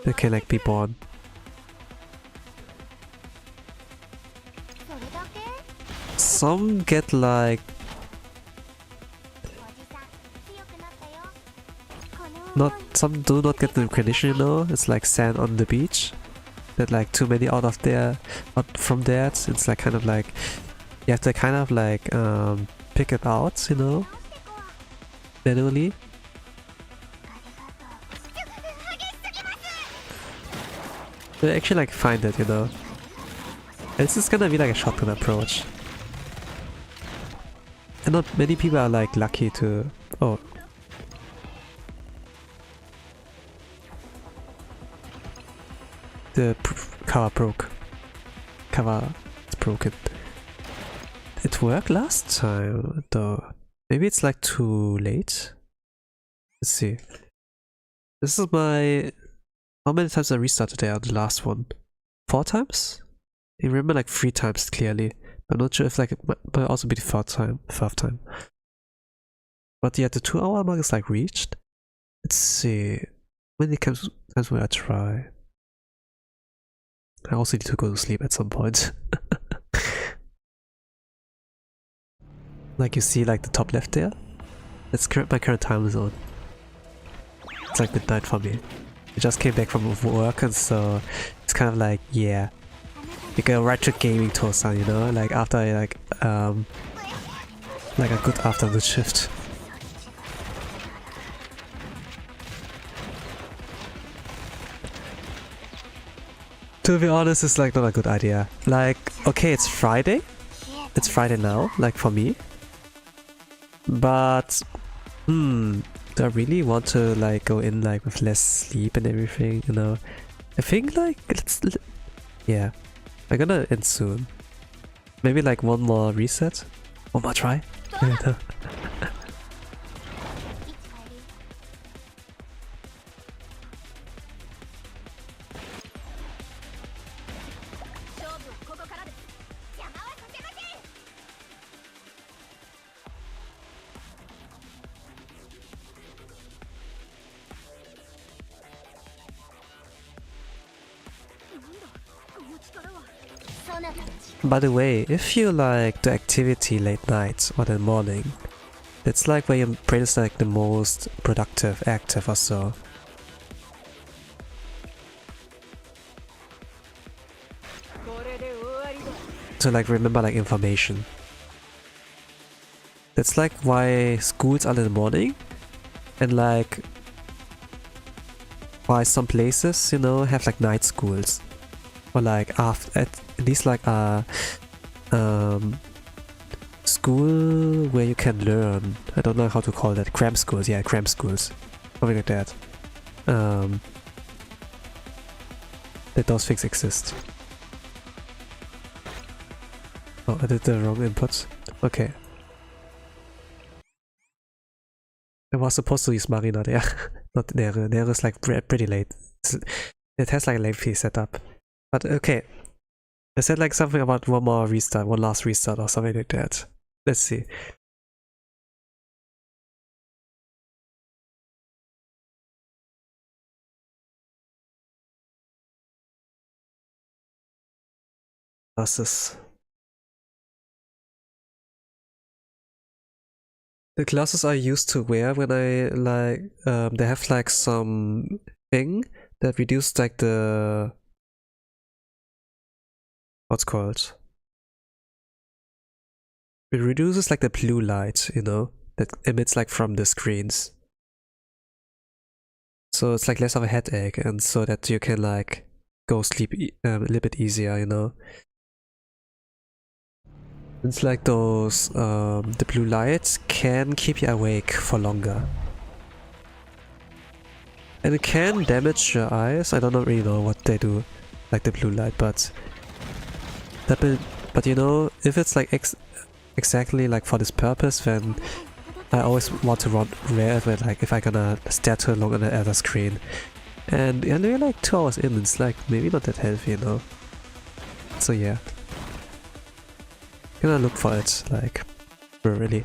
that can like be born. Some get like some do not get the recognition, you know. It's like sand on the beach. That like too many out from that. It's like kind of like you have to kind of like pick it out, you know, manually. But actually like find it, you know. And this is gonna be like a shotgun approach. And not many people are like lucky to... Oh. The cover broke. Cover is broken. It worked last time though. Maybe it's like too late. Let's see. This is my... How many times I restarted there on the last one? 4 times? I remember like 3 times clearly. I'm not sure if like it might also be the 4th time. But yeah, the 2-hour mark is like reached. Let's see. How many times will I try? I also need to go to sleep at some point. Like you see like the top left there? That's my current time zone. It's like midnight for me. We just came back from work, and so it's kind of like, yeah, you go right to gaming Tosan, you know, like after like a good afternoon shift. To be honest, it's like not a good idea. Like, okay, it's Friday. It's Friday now, like for me. But, do I really want to like go in like with less sleep and everything, you know? I think like, yeah, I'm gonna end soon. Maybe like one more reset? One more try? By the way, if you like the activity late night or the morning, it's like where your brain is like the most productive, active or so. To like remember like information. That's like why schools are in the morning, and like why some places, you know, have like night schools. Or like after at least like a school where you can learn. I don't know how to call that. Cram schools, yeah, cram schools. Something like that. That those things exist. Oh, I did the wrong input. Okay. I was supposed to use Marina there, not Nere. Nere is like pretty late. It has like a lengthy setup. But okay. I said like something about one more restart, one last restart or something like that. Let's see. Classes. The classes I used to wear when I like, they have like some thing that reduced like the, what's called? It reduces like the blue light, you know, that emits like from the screens. So it's like less of a headache, and so that you can like go sleep a little bit easier, you know. It's like those, the blue lights can keep you awake for longer. And it can damage your eyes. I don't really know what they do, like the blue light, but but you know, if it's like exactly like for this purpose, then I always want to wear it like if I'm gonna stare too long at the screen. And we're like 2 hours in, it's like maybe not that healthy, you know. So yeah. Gonna look for it, like, really.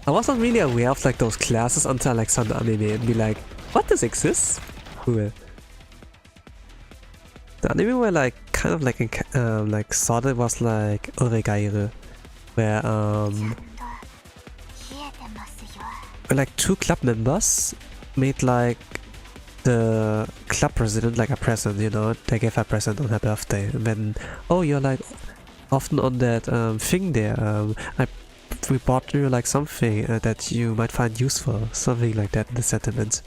I wasn't really aware of like those classes until like some anime and be like, what, this exists? Cool. The anime were like kind of like thought it was like Oregaire, where like 2 club members made like the club president like a present, you know. They gave her a present on her birthday, and then, oh, you're like often on that thing there, we bought you like something that you might find useful, something like that in the sentiment.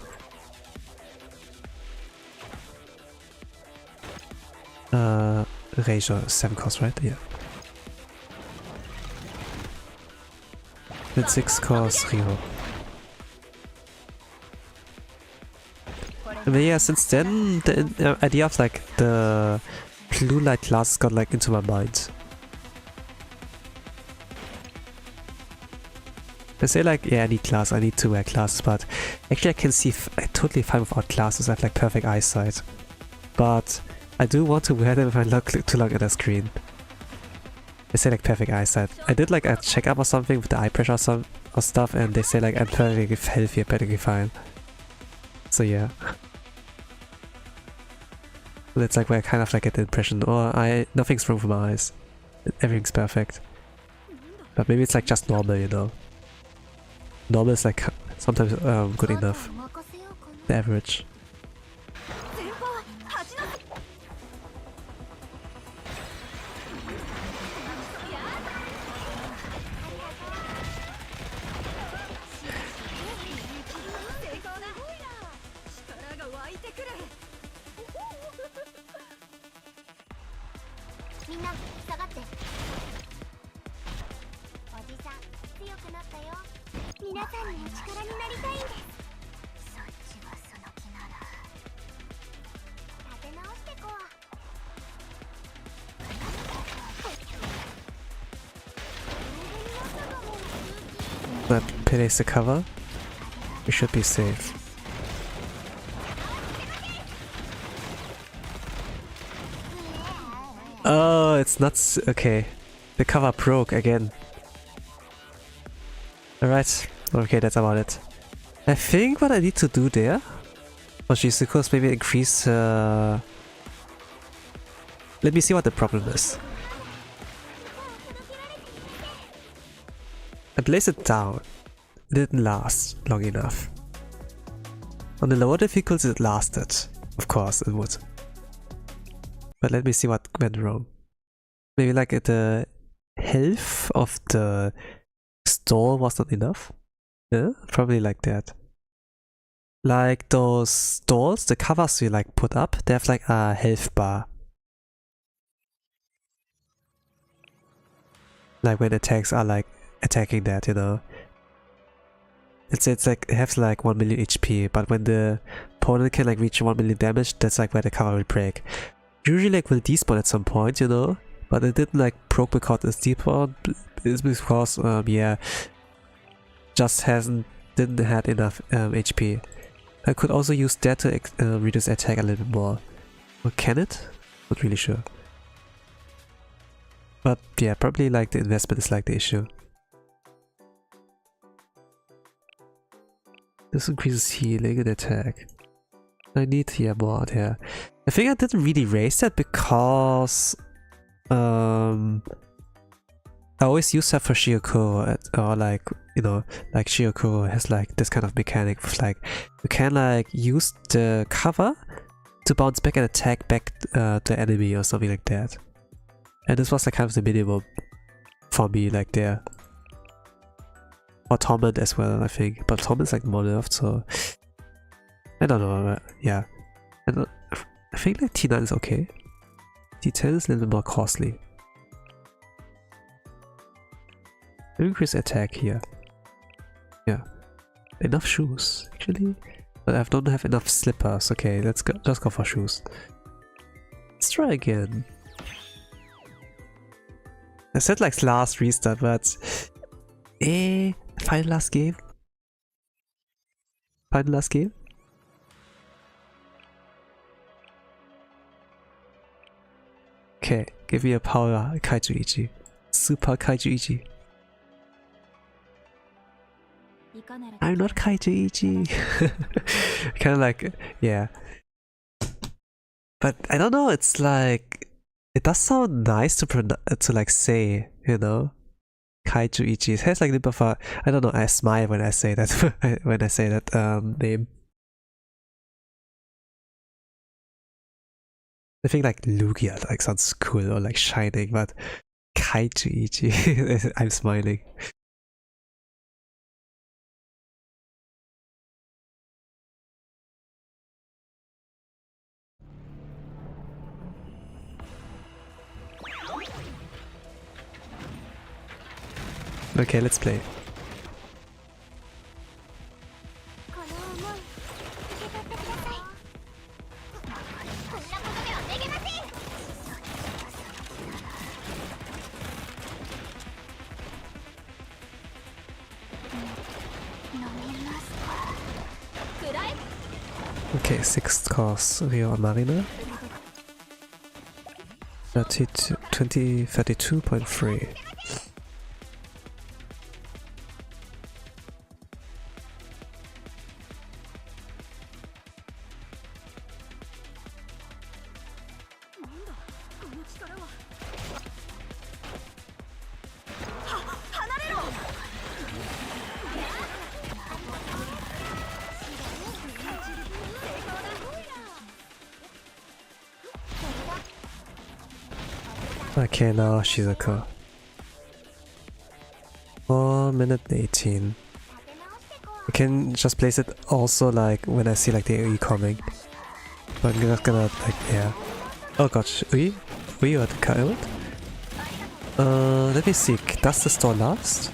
Ratio 7 cost, right? Yeah. With 6 cost Rio. But yeah, since then the idea of like the blue light classes got like into my mind. I say like, yeah, I need class, I need to wear classes, but actually I can see I'm totally fine without classes. I have like perfect eyesight, but I do want to wear them if I look too long at the screen. They say like perfect eyesight. I did like a checkup or something with the eye pressure or stuff, and they say like I'm perfectly healthy, perfectly fine. So yeah. That's like where I kind of like get the impression, or nothing's wrong with my eyes. Everything's perfect. But maybe it's like just normal, you know. Normal is like sometimes good enough. The average. That place the cover. We should be safe. Oh, it's not okay. The cover broke again. Alright. Okay, that's about it. I think what I need to do there for Shizuko's maybe increase let me see what the problem is. I placed it down. It didn't last long enough. On the lower difficulty it lasted. Of course it would. But let me see what went wrong. Maybe like the health of the store was not enough? Yeah, probably like that. Like those stores, the covers you like put up, they have like a health bar. Like when attacks are like attacking that, you know. It's like it has like 1 million HP, but when the opponent can like reach 1 million damage, that's like where the cover will break. Usually like will despawn at some point, you know, but it didn't like broke because it's despawned. It's because yeah, just didn't have enough HP. I could also use that to reduce attack a little bit more. Or can it? Not really sure. But yeah, probably like the investment is like the issue. This increases healing and attack. I need here more here. I think I didn't really raise that because I always use that for Shioko, or like, you know, like Shioko has like this kind of mechanic with like you can like use the cover to bounce back and attack back the enemy or something like that. And this was like kind of the minimum for me like there. For Torment as well, I think, but Torment is like more nerfed, so I don't know. Yeah, I think like T9 is okay. T10 is a little bit more costly. Increase attack here. Yeah, enough shoes actually, but I don't have enough slippers. Okay, let's go. Just go for shoes. Let's try again. I said like last restart, but final last game. Final last game. Okay, give me a power Kaiju Ichi. Super Kaiju Ichi. I'm not Kaiju Ichi. Kind of like, yeah. But I don't know, it's like, it does sound nice to like say, you know? Kaiju Ichi. It has like a little bit of a, I don't know, I smile when I say that, when I say that name. I think like Lugia like sounds cool, or like Shining, but Kaiju Ichi, I'm smiling. Okay, let's play. Okay, 6th course, Rio Marina. 32.3. Okay, now Shizuko. 4:18. I can just place it also like when I see like the AoE coming. But I'm not gonna like, yeah. Oh gosh, Ui got killed. Let me see, does the store last?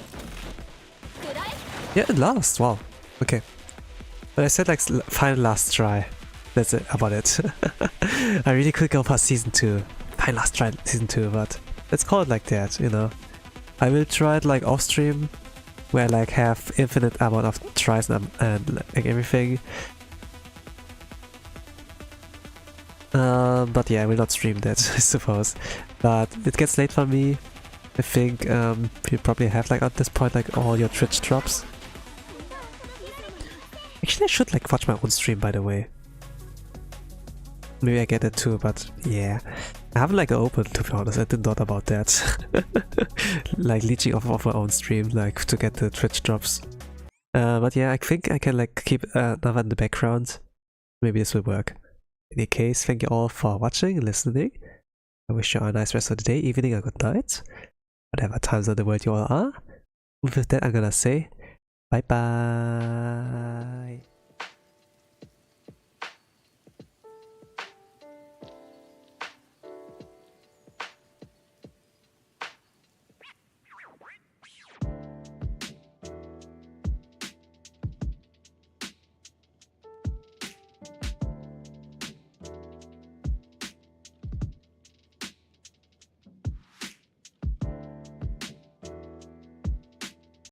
Yeah, it lasts, wow. Okay. But I said like final last try. That's it, about it. I really could go past season 2. Final last try season 2, but let's call it like that, you know. I will try it like off stream, where I like have infinite amount of tries and like everything. But yeah, I will not stream that, I suppose. But it gets late for me. I think you probably have like at this point like all your Twitch drops. Actually, I should like watch my own stream, by the way. Maybe I get it too, but yeah. I haven't like opened, to be honest. I didn't thought about that. Like leeching off of my own stream, like to get the Twitch drops. But yeah, I think I can like keep another in the background. Maybe this will work. In any case, thank you all for watching and listening. I wish you all a nice rest of the day, evening, or good night. Whatever times of the world you all are. With that, I'm gonna say bye bye.